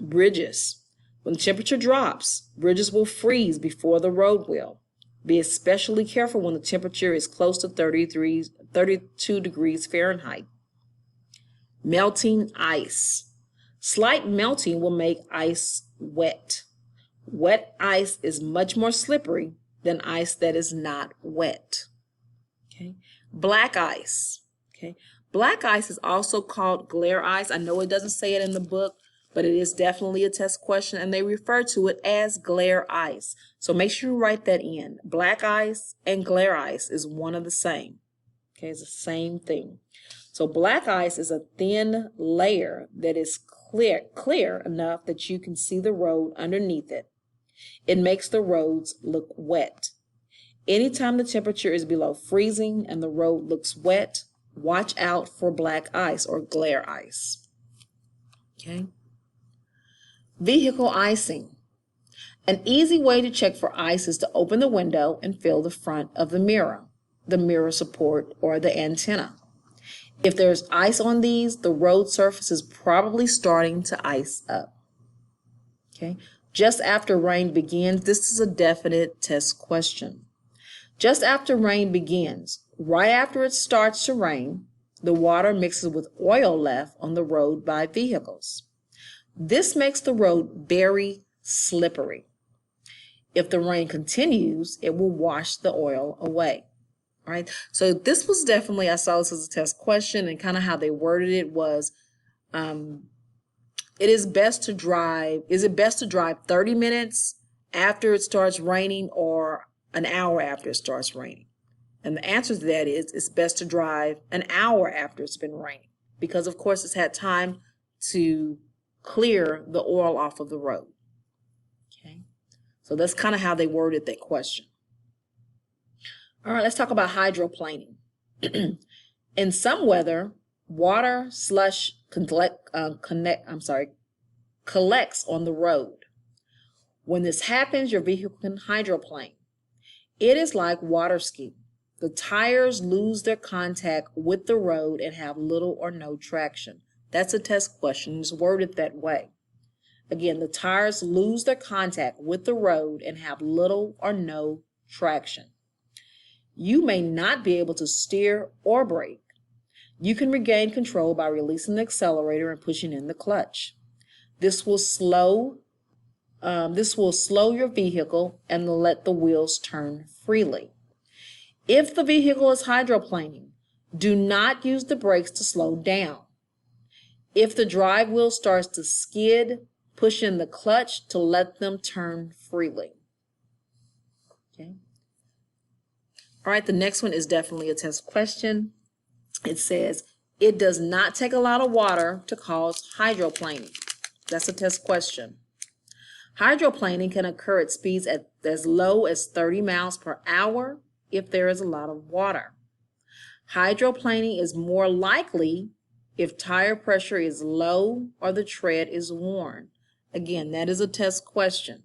Bridges. When the temperature drops, bridges will freeze before the road will. Be especially careful when the temperature is close to 32 degrees Fahrenheit. Melting ice. Slight melting will make ice wet. Wet ice is much more slippery than ice that is not wet. Okay. Black ice. Okay. Black ice is also called glare ice. I know it doesn't say it in the book, but it is definitely a test question, and they refer to it as glare ice. So make sure you write that in. Black ice and glare ice is one of the same. Okay, it's the same thing. So black ice is a thin layer that is clear enough that you can see the road underneath it. It makes the roads look wet. Anytime the temperature is below freezing and the road looks wet, watch out for black ice or glare ice. Okay. Vehicle icing. An easy way to check for ice is to open the window and feel the front of the mirror support, or the antenna. If there's ice on these, the road surface is probably starting to ice up. Okay. Just after rain begins, this is a definite test question. Just after rain begins, right after it starts to rain, the water mixes with oil left on the road by vehicles. This makes the road very slippery. If the rain continues, it will wash the oil away. All right. So this was definitely, I saw this as a test question, and kind of how they worded it was, is it best to drive 30 minutes after it starts raining or an hour after it starts raining? And the answer to that is it's best to drive an hour after it's been raining, because of course it's had time to clear the oil off of the road. Okay, so that's kind of how they worded that question. All right, let's talk about hydroplaning. In some weather, water slush collects on the road. When this happens, your vehicle can hydroplane. It is like water skiing. The tires lose their contact with the road and have little or no traction. That's a test question. It's worded that way. Again, the tires lose their contact with the road and have little or no traction. You may not be able to steer or brake. You can regain control by releasing the accelerator and pushing in the clutch. This will slow your vehicle and let the wheels turn freely. If the vehicle is hydroplaning, do not use the brakes to slow down. If the drive wheel starts to skid, push in the clutch to let them turn freely. Okay. All right, the next one is definitely a test question. It says, it does not take a lot of water to cause hydroplaning. That's a test question. Hydroplaning can occur at speeds as low as 30 miles per hour if there is a lot of water. Hydroplaning is more likely if tire pressure is low or the tread is worn. Again, that is a test question.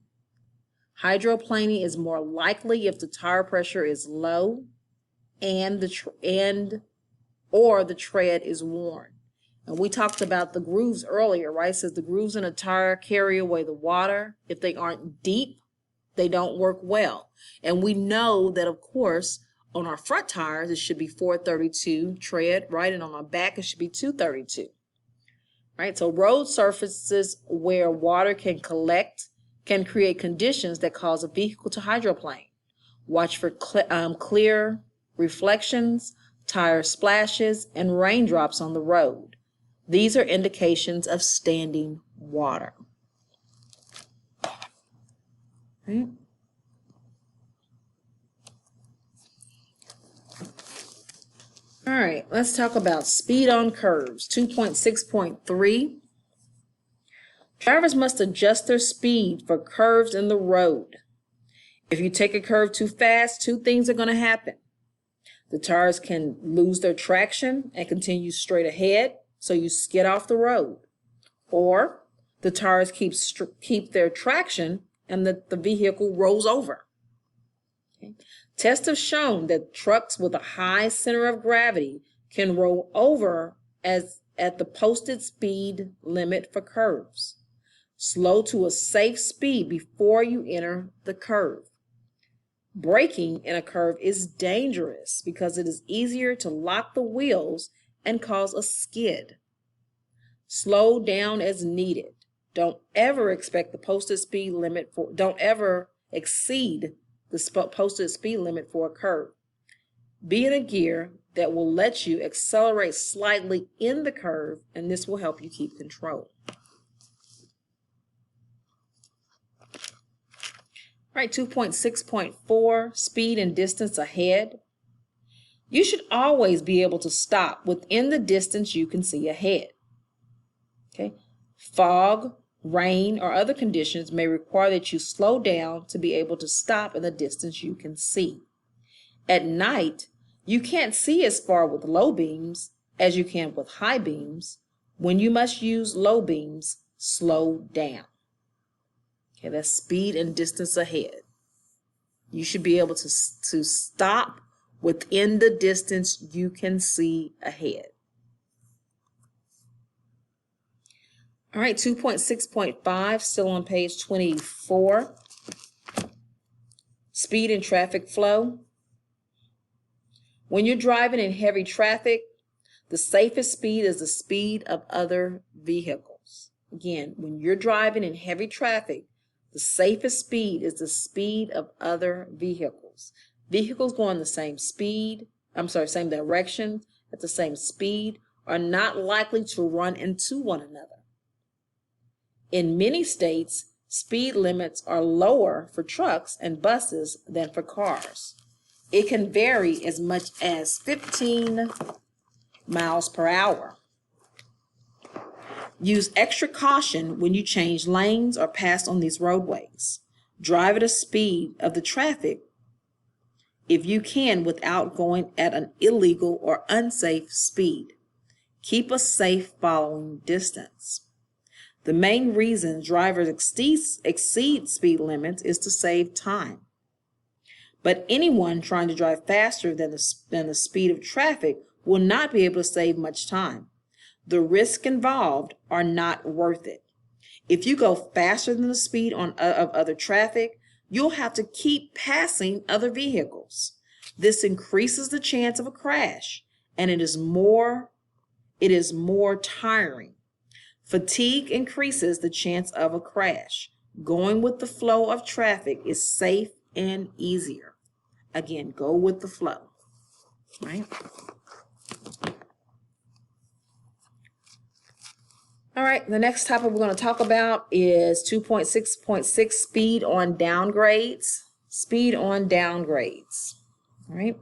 Hydroplaning is more likely if the tire pressure is low or the tread is worn. And we talked about the grooves earlier, right? It says the grooves in a tire carry away the water. If they aren't deep, they don't work well. And we know that, of course, on our front tires, it should be 432 tread, right? And on our back, it should be 232, right? So road surfaces where water can collect can create conditions that cause a vehicle to hydroplane. Watch for clear reflections, tire splashes, and raindrops on the road. These are indications of standing water. Right. All right, let's talk about speed on curves. 2.6.3. Drivers must adjust their speed for curves in the road. If you take a curve too fast, two things are going to happen. The tires can lose their traction and continue straight ahead, so you skid off the road. Or the tires keep their traction and the vehicle rolls over. Okay. Tests have shown that trucks with a high center of gravity can roll over at the posted speed limit for curves. Slow to a safe speed before you enter the curve. Braking in a curve is dangerous because it is easier to lock the wheels and cause a skid. Slow down as needed. Don't ever exceed the posted speed limit for a curve. Be in a gear that will let you accelerate slightly in the curve, and this will help you keep control. All right, 2.6.4, speed and distance ahead. You should always be able to stop within the distance you can see ahead. Okay, fog, rain, or other conditions may require that you slow down to be able to stop in the distance you can see. At night, you can't see as far with low beams as you can with high beams. When you must use low beams, slow down. Okay, that's speed and distance ahead. You should be able to stop within the distance you can see ahead. All right, 2.6.5, still on page 24. Speed and traffic flow. When you're driving in heavy traffic, the safest speed is the speed of other vehicles. Again, when you're driving in heavy traffic, the safest speed is the speed of other vehicles. Vehicles going the same same direction, at the same speed, are not likely to run into one another. In many states, speed limits are lower for trucks and buses than for cars. It can vary as much as 15 miles per hour. Use extra caution when you change lanes or pass on these roadways. Drive at a speed of the traffic if you can without going at an illegal or unsafe speed. Keep a safe following distance. The main reason drivers exceed speed limits is to save time. But anyone trying to drive faster than the speed of traffic will not be able to save much time. The risks involved are not worth it. If you go faster than the speed of other traffic, you'll have to keep passing other vehicles. This increases the chance of a crash, and it is more tiring. Fatigue increases the chance of a crash. Going with the flow of traffic is safe and easier. Again, go with the flow, right? All right, the next topic we're going to talk about is 2.6.6, speed on downgrades. Speed on downgrades, all right?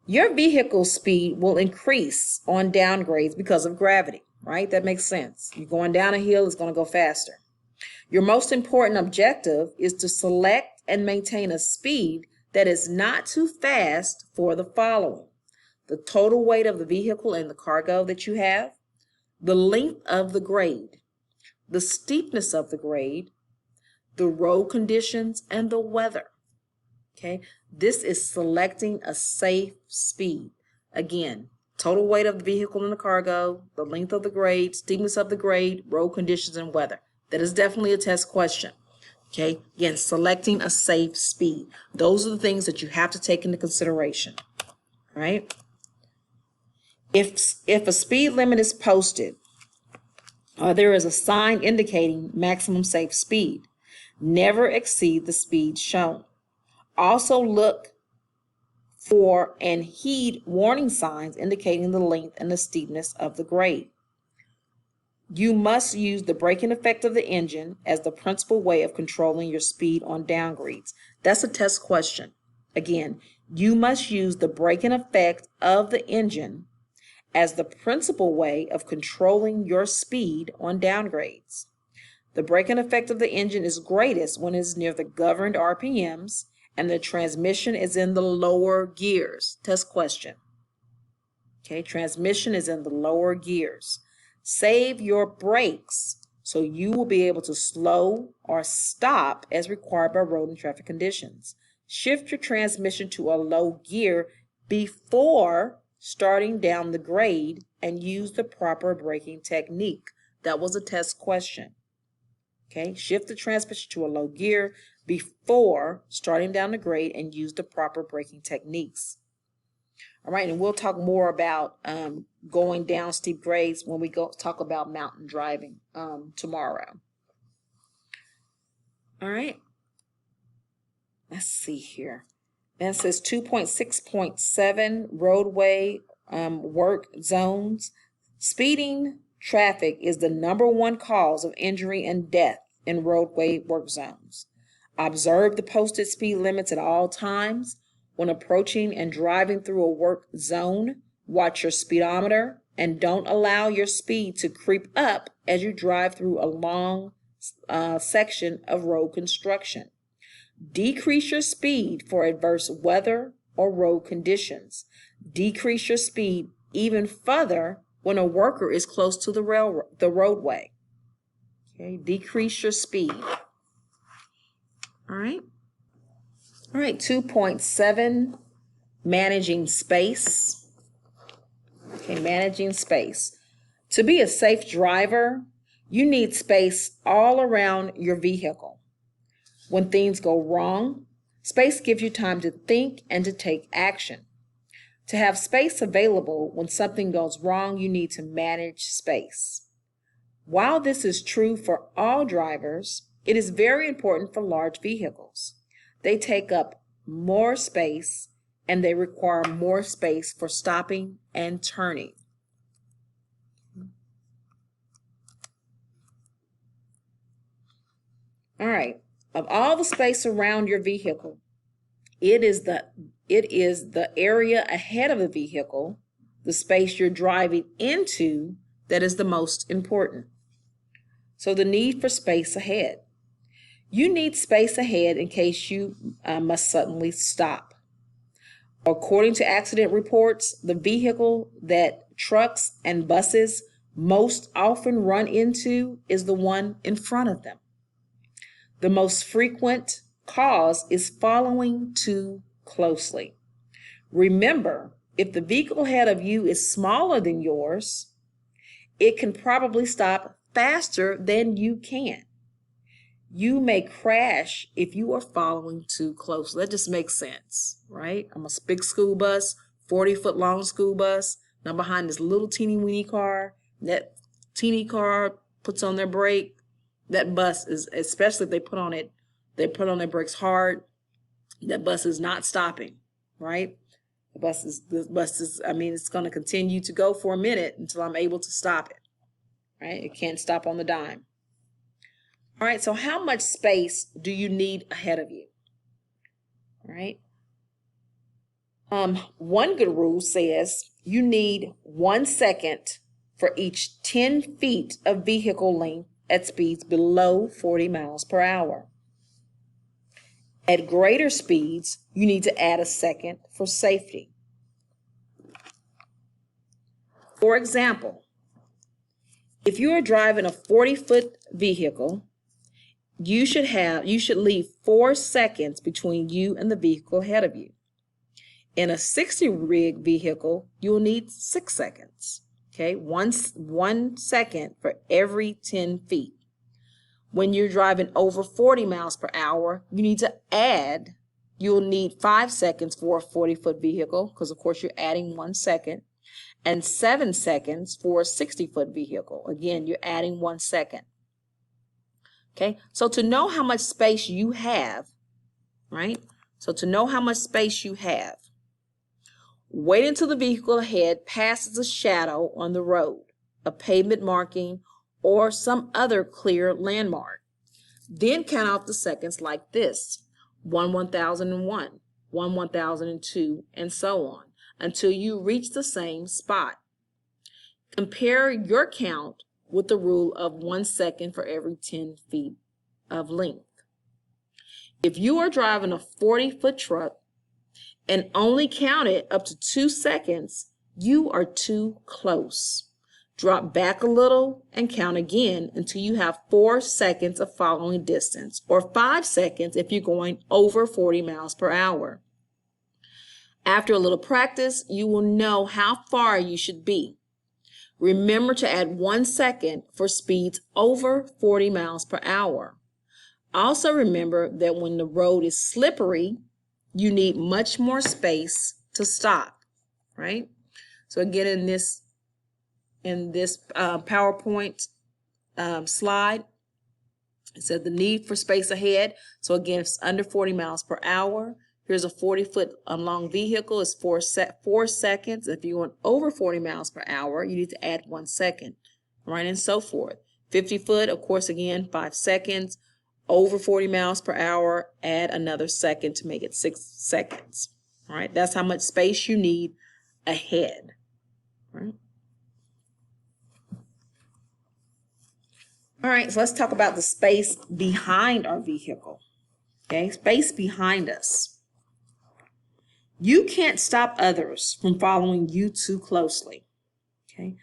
Your vehicle speed will increase on downgrades because of gravity, right? That makes sense. You're going down a hill, it's going to go faster. Your most important objective is to select and maintain a speed that is not too fast for the following: the total weight of the vehicle and the cargo that you have, the length of the grade, the steepness of the grade, the road conditions, and the weather. Okay, this is selecting a safe speed. Again, total weight of the vehicle and the cargo, the length of the grade, steepness of the grade, road conditions, and weather. That is definitely a test question. Okay, again, selecting a safe speed. Those are the things that you have to take into consideration. All right. If a speed limit is posted, or there is a sign indicating maximum safe speed, never exceed the speed shown. Also look for and heed warning signs indicating the length and the steepness of the grade. You must use the braking effect of the engine as the principal way of controlling your speed on downgrades. That's a test question. Again, you must use the braking effect of the engine as the principal way of controlling your speed on downgrades. The braking effect of the engine is greatest when it is near the governed RPMs and the transmission is in the lower gears. Test question. Okay, transmission is in the lower gears. Save your brakes so you will be able to slow or stop as required by road and traffic conditions. Shift your transmission to a low gear before starting down the grade and use the proper braking technique. That was a test question. Okay, shift the transmission to a low gear before starting down the grade and use the proper braking techniques. All right, and we'll talk more about going down steep grades when we talk about mountain driving tomorrow. All right, let's see here. And it says 2.6.7 roadway work zones. Speeding traffic is the #1 cause of injury and death in roadway work zones. Observe the posted speed limits at all times. When approaching and driving through a work zone, watch your speedometer and don't allow your speed to creep up as you drive through a long section of road construction. Decrease your speed for adverse weather or road conditions. Decrease your speed even further when a worker is close to the roadway. Okay, decrease your speed. All right. 2.7, managing space. Okay, managing space. To be a safe driver, you need space all around your vehicle. When things go wrong, space gives you time to think and to take action. To have space available when something goes wrong, you need to manage space. While this is true for all drivers, it is very important for large vehicles. They take up more space and they require more space for stopping and turning. All right. Of all the space around your vehicle, it is the area ahead of the vehicle, the space you're driving into, that is the most important. So the need for space ahead. You need space ahead in case you must suddenly stop. According to accident reports, the vehicle that trucks and buses most often run into is the one in front of them. The most frequent cause is following too closely. Remember, if the vehicle ahead of you is smaller than yours, it can probably stop faster than you can. You may crash if you are following too close. That just makes sense, right? I'm a big school bus, 40-foot long school bus. Now behind this little teeny weeny car. That teeny car puts on their brake. That bus is, especially if they put on their brakes hard, that bus is not stopping, right? The bus is, it's going to continue to go for a minute until I'm able to stop it, right? It can't stop on the dime. All right, so how much space do you need ahead of you? All right. One good rule says you need 1 second for each 10 feet of vehicle length at speeds below 40 miles per hour. At greater speeds, you need to add a second for safety. For example, if you are driving a 40-foot vehicle, you should leave 4 seconds between you and the vehicle ahead of you. In a 60 rig vehicle, you'll need 6 seconds. Okay, 1 second for every 10 feet. When you're driving over 40 miles per hour, you'll need 5 seconds for a 40-foot vehicle, because of course you're adding 1 second, and 7 seconds for a 60-foot vehicle. Again, you're adding 1 second. Okay, so to know how much space you have, right? Wait until the vehicle ahead passes a shadow on the road, a pavement marking, or some other clear landmark. Then count out the seconds like this: 1,1001, 1,1002, and so on, until you reach the same spot. Compare your count with the rule of 1 second for every 10 feet of length. If you are driving a 40-foot truck and only counted up to 2 seconds, you are too close. Drop back a little and count again until you have 4 seconds of following distance, or 5 seconds if you're going over 40 miles per hour. After a little practice, you will know how far you should be. Remember to add 1 second for speeds over 40 miles per hour. Also remember that when the road is slippery, you need much more space to stop, right? So again, in this PowerPoint slide, it said the need for space ahead. So again, if it's under 40 miles per hour, Here's a 40-foot long vehicle. It's 4 seconds. If you went over 40 miles per hour, you need to add 1 second, right? And so forth. 50 foot, of course, again, 5 seconds. Over 40 miles per hour, add another second to make it 6 seconds. All right, that's how much space you need ahead. Right? All right, so let's talk about the space behind our vehicle. Okay, space behind us. You can't stop others from following you too closely. Okay,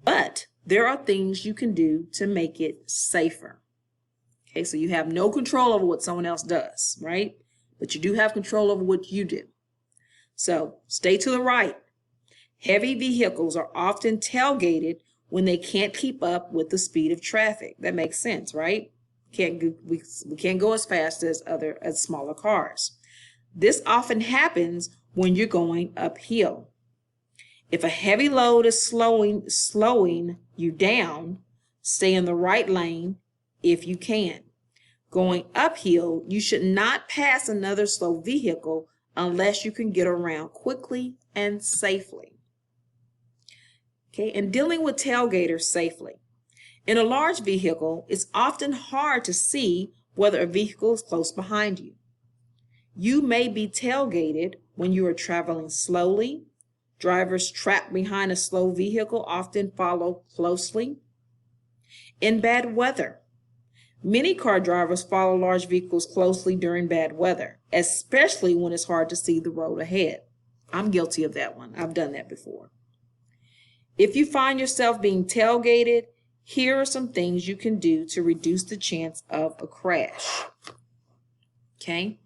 but there are things you can do to make it safer. Okay, so you have no control over what someone else does, right? But you do have control over what you do. So stay to the right. Heavy vehicles are often tailgated when they can't keep up with the speed of traffic. That makes sense, right? We can't go as fast as smaller cars. This often happens when you're going uphill. If a heavy load is slowing you down, stay in the right lane if you can. Going uphill, you should not pass another slow vehicle unless you can get around quickly and safely. Okay, and dealing with tailgaters safely. In a large vehicle, it's often hard to see whether a vehicle is close behind you. You may be tailgated when you are traveling slowly. Drivers trapped behind a slow vehicle often follow closely. In bad weather, many car drivers follow large vehicles closely during bad weather, especially when it's hard to see the road ahead. I'm guilty of that one. I've done that before. If you find yourself being tailgated, here are some things you can do to reduce the chance of a crash. Okay?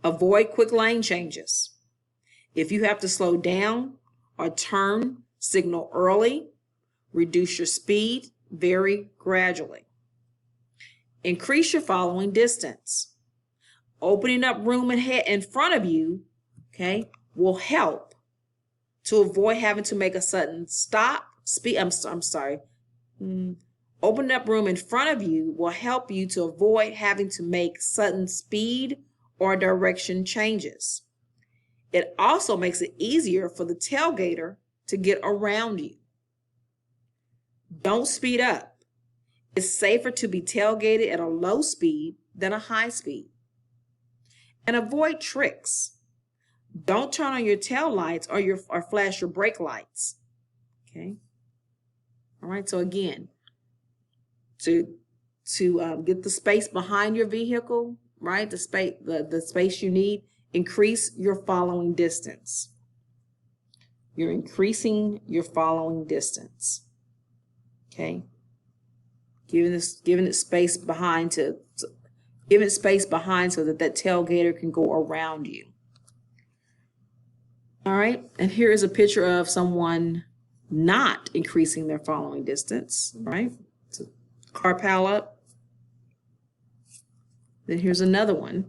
Avoid quick lane changes. If you have to slow down or turn, signal early. Reduce your speed very gradually. Increase your following distance. Opening up room ahead in front of you, okay, will help to avoid having to make a sudden Opening up room in front of you will help you to avoid having to make sudden speed or direction changes. It also makes it easier for the tailgater to get around you. Don't speed up. It's safer to be tailgated at a low speed than a high speed. And avoid tricks. Don't turn on your tail lights or flash your brake lights. Okay. All right. So again, to get the space behind your vehicle, right? The space you need, increase your following distance. You're increasing your following distance. Okay. Giving it space behind so that tailgater can go around you. All right, and here is a picture of someone not increasing their following distance, right? So car pile up. Then here's another one.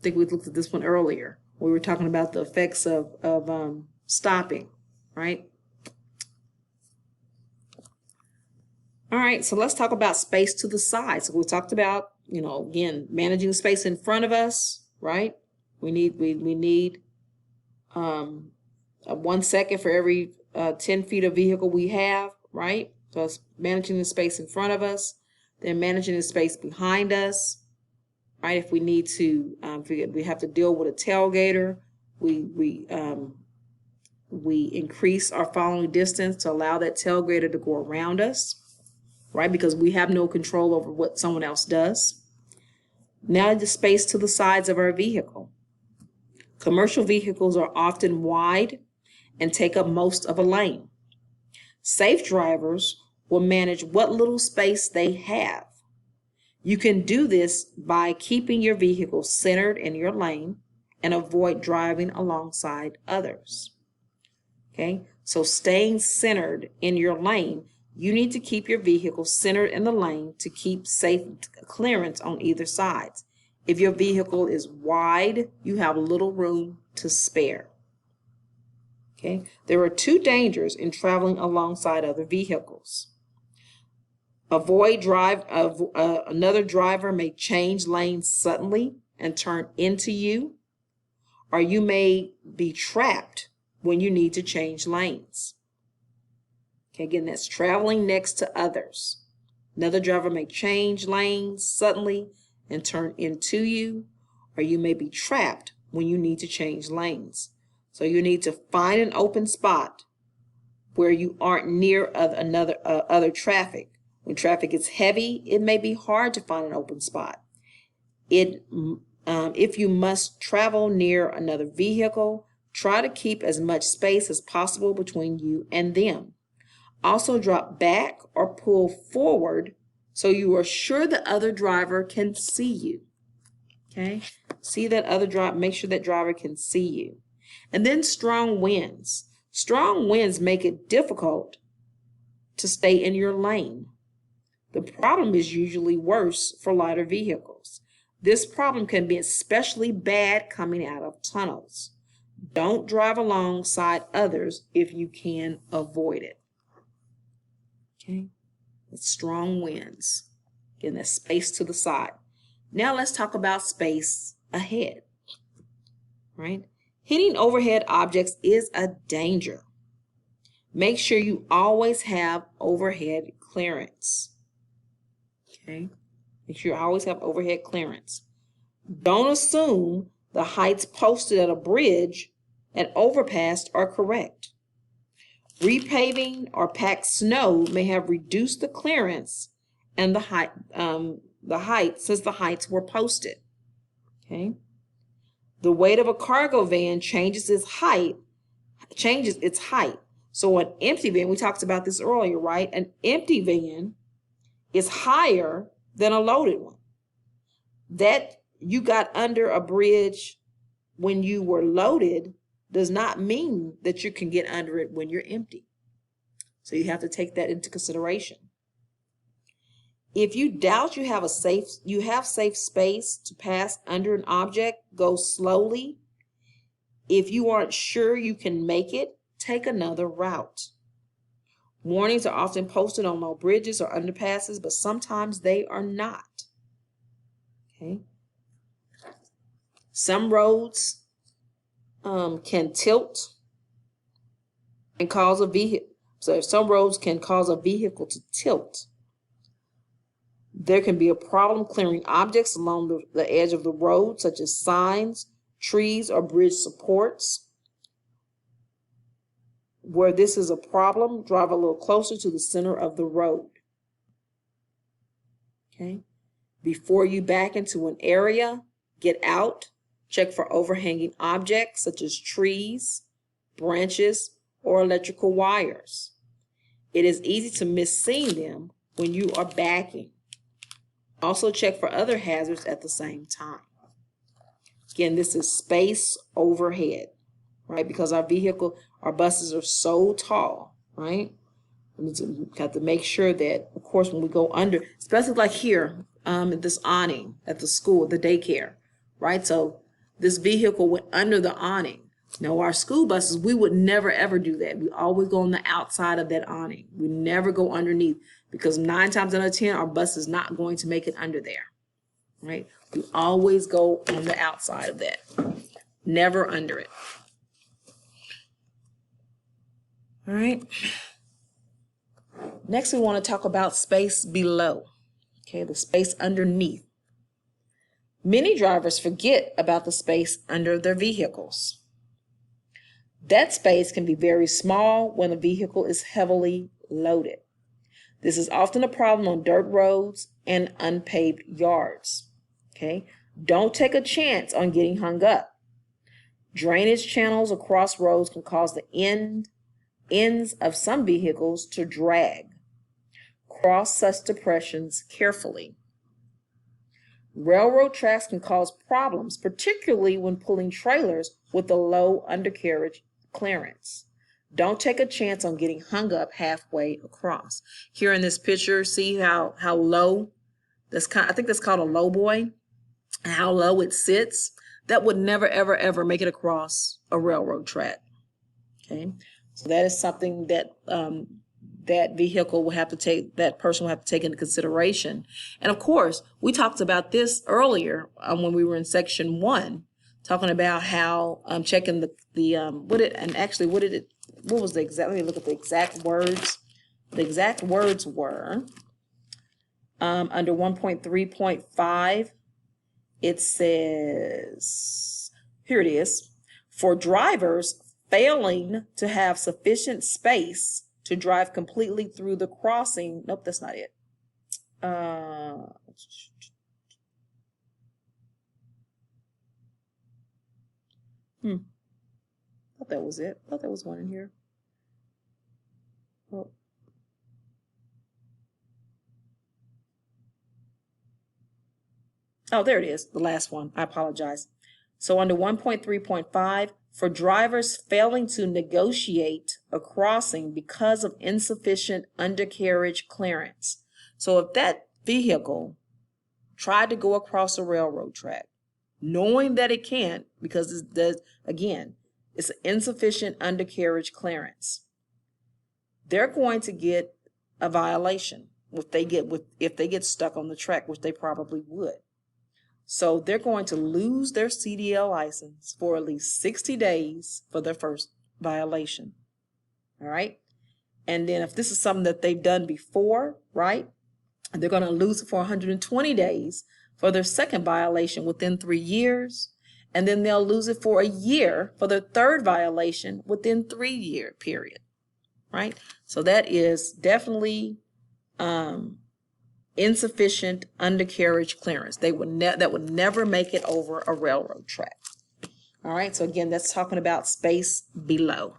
I think we looked at this one earlier. We were talking about the effects of stopping, right? All right, so let's talk about space to the side. So we talked about, again, managing the space in front of us, right? We need 1 second for every 10 feet of vehicle we have, right? So it's managing the space in front of us, then managing the space behind us, right? If we need to, we have to deal with a tailgater, we increase our following distance to allow that tailgater to go around us, right? Because we have no control over what someone else does. Now the space to the sides of our vehicle. Commercial vehicles are often wide and take up most of a lane. Safe drivers will manage what little space they have. You can do this by keeping your vehicle centered in your lane and avoid driving alongside others. Okay, so staying centered in your lane, you need to keep your vehicle centered in the lane to keep safe clearance on either side. If your vehicle is wide, you have little room to spare. Okay, there are 2 dangers in traveling alongside other vehicles. Another driver may change lanes suddenly and turn into you, or you may be trapped when you need to change lanes. Okay, again, that's traveling next to others. Another driver may change lanes suddenly and turn into you, or you may be trapped when you need to change lanes. So you need to find an open spot where you aren't near other traffic. When traffic is heavy, it may be hard to find an open spot. If you must travel near another vehicle, try to keep as much space as possible between you and them. Also drop back or pull forward so you are sure the other driver can see you. Okay? See that other driver, make sure that driver can see you. And then strong winds. Strong winds make it difficult to stay in your lane. The problem is usually worse for lighter vehicles. This problem can be especially bad coming out of tunnels. Don't drive alongside others if you can avoid it. Okay, it's strong winds. Again, that's space to the side. Now let's talk about space ahead. Right? Hitting overhead objects is a danger. Make sure you always have overhead clearance. Okay? Make sure you always have overhead clearance. Don't assume the heights posted at a bridge and overpass are correct. Repaving or packed snow may have reduced the clearance and the height since the heights were posted. Okay? The weight of a cargo van changes its height. So an empty van, we talked about this earlier, right? An empty van is higher than a loaded one. That you got under a bridge when you were loaded does not mean that you can get under it when you're empty. So you have to take that into consideration. If you doubt you have safe space to pass under an object, go slowly. If you aren't sure you can make it, take another route. Warnings are often posted on low bridges or underpasses, but sometimes they are not. Okay. Some roads can tilt and cause a vehicle. So some roads can cause a vehicle to tilt. There can be a problem clearing objects along the edge of the road, such as signs, trees, or bridge supports. Where this is a problem, drive a little closer to the center of the road. Okay. Before you back into an area, get out, check for overhanging objects such as trees, branches, or electrical wires. It is easy to miss seeing them when you are backing. Also check for other hazards at the same time. Again, this is space overhead, right? Because our buses are so tall, right? We have to make sure that, of course, when we go under, especially like here, at this awning at the school, the daycare, right? So this vehicle went under the awning. Now, our school buses, we would never, ever do that. We always go on the outside of that awning. We never go underneath because 9 times out of 10, our bus is not going to make it under there, right? We always go on the outside of that, never under it. All right. Next, we want to talk about space below, okay, the space underneath. Many drivers forget about the space under their vehicles. That space can be very small when a vehicle is heavily loaded. This is often a problem on dirt roads and unpaved yards. Okay? Don't take a chance on getting hung up. Drainage channels across roads can cause the ends of some vehicles to drag. Cross such depressions carefully. Railroad tracks can cause problems, particularly when pulling trailers with a low undercarriage clearance. Don't take a chance on getting hung up halfway across. Here in this picture, see how low, I think that's called a low boy, and how low it sits. That would never, ever, ever make it across a railroad track. Okay, so that is something that that vehicle will have to take, that person will have to take into consideration. And of course, we talked about this earlier when we were in section 1. talking about how checking what was the exact, let me look at the exact words. The exact words were under 1.3.5, it says, here it is, for drivers failing to have sufficient space to drive completely through the crossing. Nope, that's not it. I thought that was it. I thought there was one in here. Oh, there it is, the last one. I apologize. So under 1.3.5, for drivers failing to negotiate a crossing because of insufficient undercarriage clearance. So if that vehicle tried to go across a railroad track, knowing that it can't because it's insufficient undercarriage clearance, they're going to get a violation if they get stuck on the track, which they probably would. So they're going to lose their CDL license for at least 60 days for their first violation. All right. And then if this is something that they've done before, right, they're going to lose it for 120 days for their second violation within 3 years. And then they'll lose it for a year for their third violation within 3-year period. Right. So that is definitely insufficient undercarriage clearance. That would never make it over a railroad track. All right, so again, that's talking about space below.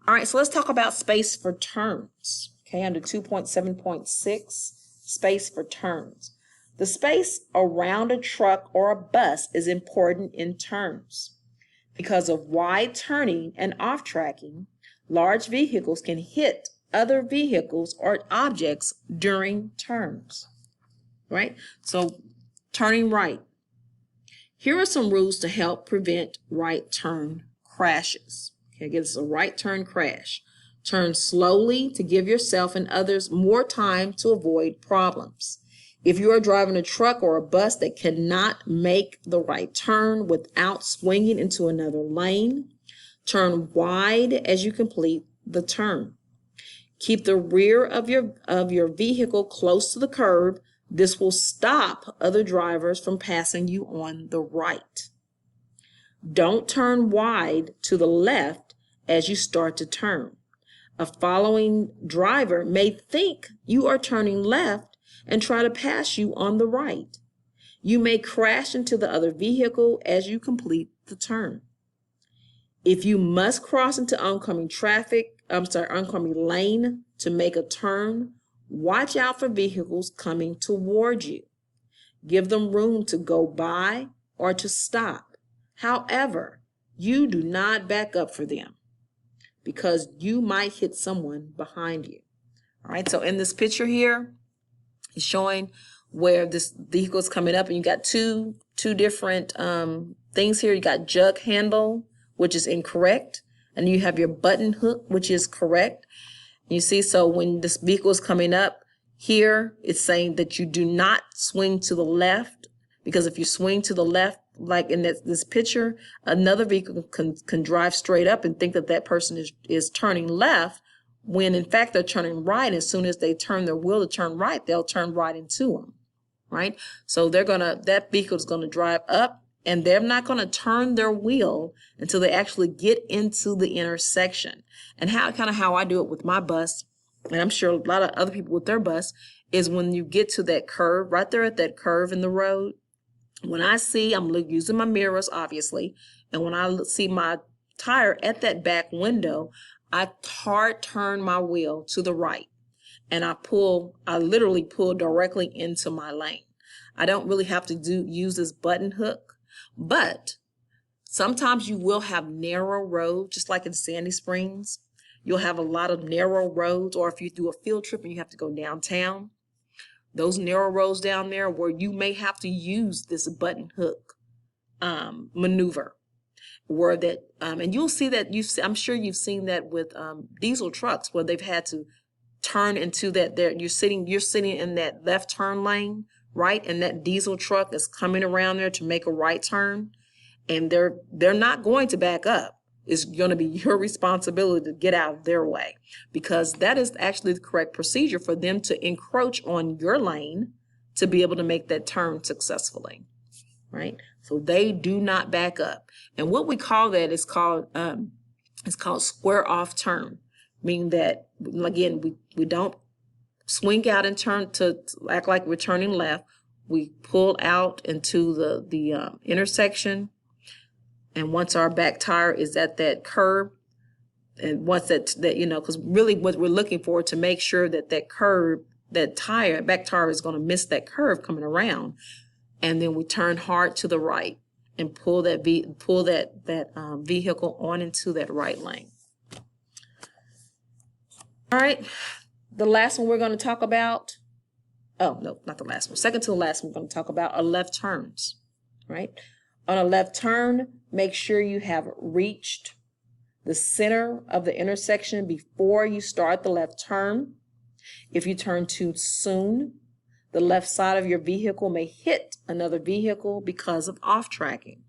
All right, so let's talk about space for turns. Okay, under 2.7.6, space for turns. The space around a truck or a bus is important in turns. Because of wide turning and off-tracking, large vehicles can hit other vehicles or objects during turns, right? So turning right. Here are some rules to help prevent right turn crashes. Okay, again, it's a right turn crash. Turn slowly to give yourself and others more time to avoid problems. If you are driving a truck or a bus that cannot make the right turn without swinging into another lane, turn wide as you complete the turn. Keep the rear of your vehicle close to the curb. This will stop other drivers from passing you on the right. Don't turn wide to the left as you start to turn. A following driver may think you are turning left and try to pass you on the right. You may crash into the other vehicle as you complete the turn. If you must cross into oncoming lane to make a turn, watch out for vehicles coming toward you. Give them room to go by or to stop. However, you do not back up for them because you might hit someone behind you. All right, so in this picture here, it's showing where this vehicle is coming up, and you got two different things here. You got jug handle, which is incorrect, and you have your button hook, which is correct. You see, so when this vehicle is coming up here, it's saying that you do not swing to the left, because if you swing to the left, like in this picture, another vehicle can drive straight up and think that that person is turning left, when in fact they're turning right. As soon as they turn their wheel to turn right, they'll turn right into them, right? So that vehicle is gonna drive up, and they're not going to turn their wheel until they actually get into the intersection. And how I do it with my bus, and I'm sure a lot of other people with their bus, is when you get to that curve, right there at that curve in the road, when I see, I'm using my mirrors, obviously, and when I see my tire at that back window, I hard turn my wheel to the right, and I literally pull directly into my lane. I don't really have to use this button hook. But sometimes you will have narrow roads, just like in Sandy Springs. You'll have a lot of narrow roads, or if you do a field trip and you have to go downtown, those narrow roads down there where you may have to use this button hook maneuver, where that and you'll see that I'm sure you've seen that with diesel trucks where they've had to turn into that. You're sitting in that left turn lane, right? And that diesel truck is coming around there to make a right turn. and they're not going to back up. It's going to be your responsibility to get out of their way, because that is actually the correct procedure for them to encroach on your lane to be able to make that turn successfully, right? So they do not back up. And what we call that is called square off turn, meaning that, again, we don't swing out and turn to act like we're turning left. We pull out into the intersection, and once our back tire is at that curb, and once that because really what we're looking for to make sure that curb, that back tire is going to miss that curve coming around, and then we turn hard to the right and pull that vehicle on into that right lane. All right, the last one we're going to talk about. Oh, no, not the last one. Second to the last one we're going to talk about are left turns, right? On a left turn, make sure you have reached the center of the intersection before you start the left turn. If you turn too soon, the left side of your vehicle may hit another vehicle because of off-tracking.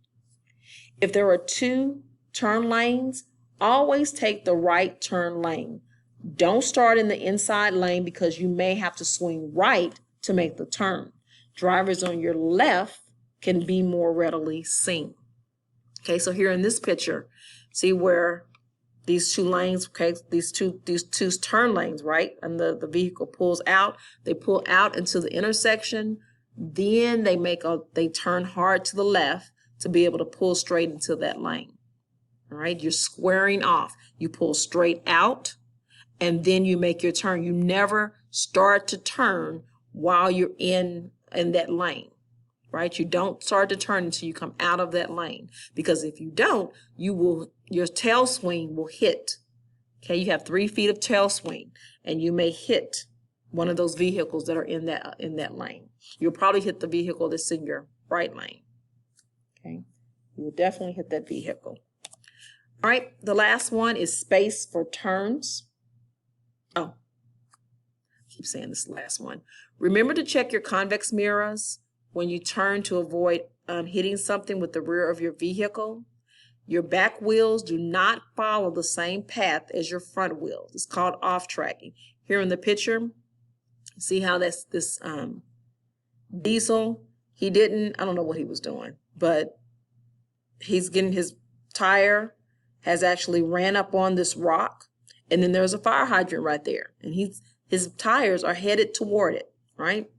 If there are two turn lanes, always take the right turn lane. Don't start in the inside lane because you may have to swing right to make the turn. Drivers on your left can be more readily seen. Okay, so here in this picture, see where these two lanes, okay, these two turn lanes, right? And the vehicle pulls out, they pull out into the intersection, then they turn hard to the left to be able to pull straight into that lane. All right, you're squaring off. You pull straight out, and then you make your turn. You never start to turn while you're in that lane, right? You don't start to turn until you come out of that lane, because if you don't, your tail swing will hit. Okay, you have 3 feet of tail swing, and you may hit one of those vehicles that are in that lane. You'll probably hit the vehicle that's in your right lane. Okay, you will definitely hit that vehicle. All right, the last one is space for turns. Oh, I keep saying this last one. Remember to check your convex mirrors when you turn to avoid hitting something with the rear of your vehicle. Your back wheels do not follow the same path as your front wheels. It's called off-tracking. Here in the picture, see how this diesel, I don't know what he was doing, but he's getting his tire has actually ran up on this rock, and then there's a fire hydrant right there, and his tires are headed toward it, right?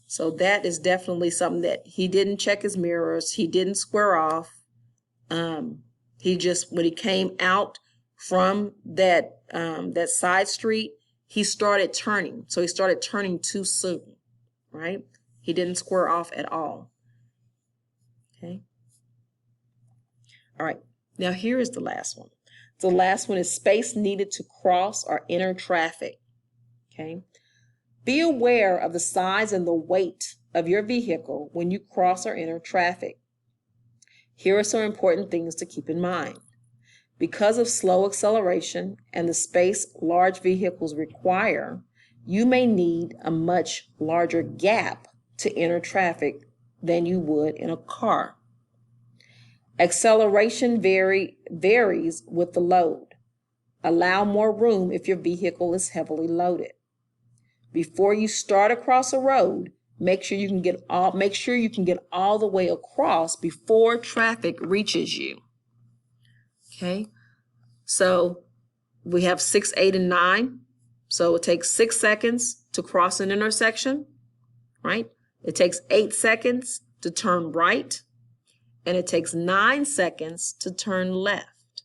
So that is definitely something that he didn't check his mirrors. He didn't square off. He just, when he came out from that side street, he started turning. So he started turning too soon, right? He didn't square off at all. Okay. All right. Now here is the last one. The last one is space needed to cross or enter traffic. Okay. Be aware of the size and the weight of your vehicle when you cross or enter traffic. Here are some important things to keep in mind. Because of slow acceleration and the space large vehicles require, you may need a much larger gap to enter traffic than you would in a car. Acceleration varies with the load. Allow more room if your vehicle is heavily loaded. Before you start across a road, make sure you can get all the way across before traffic reaches you. Okay, so we have 6, 8, and 9. So it takes 6 seconds to cross an intersection, right? It takes 8 seconds to turn right, and it takes 9 seconds to turn left.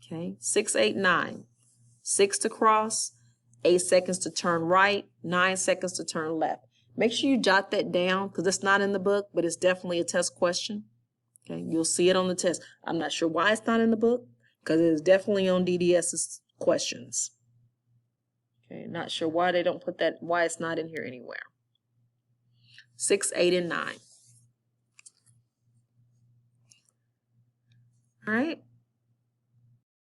Okay, 6, 8, 9. 6 to cross, 8 seconds to turn right, 9 seconds to turn left. Make sure you jot that down because it's not in the book, but it's definitely a test question. Okay, you'll see it on the test. I'm not sure why it's not in the book because it is definitely on DDS's questions. Okay, not sure why they don't put that, why it's not in here anywhere. 6, 8, and 9. All right,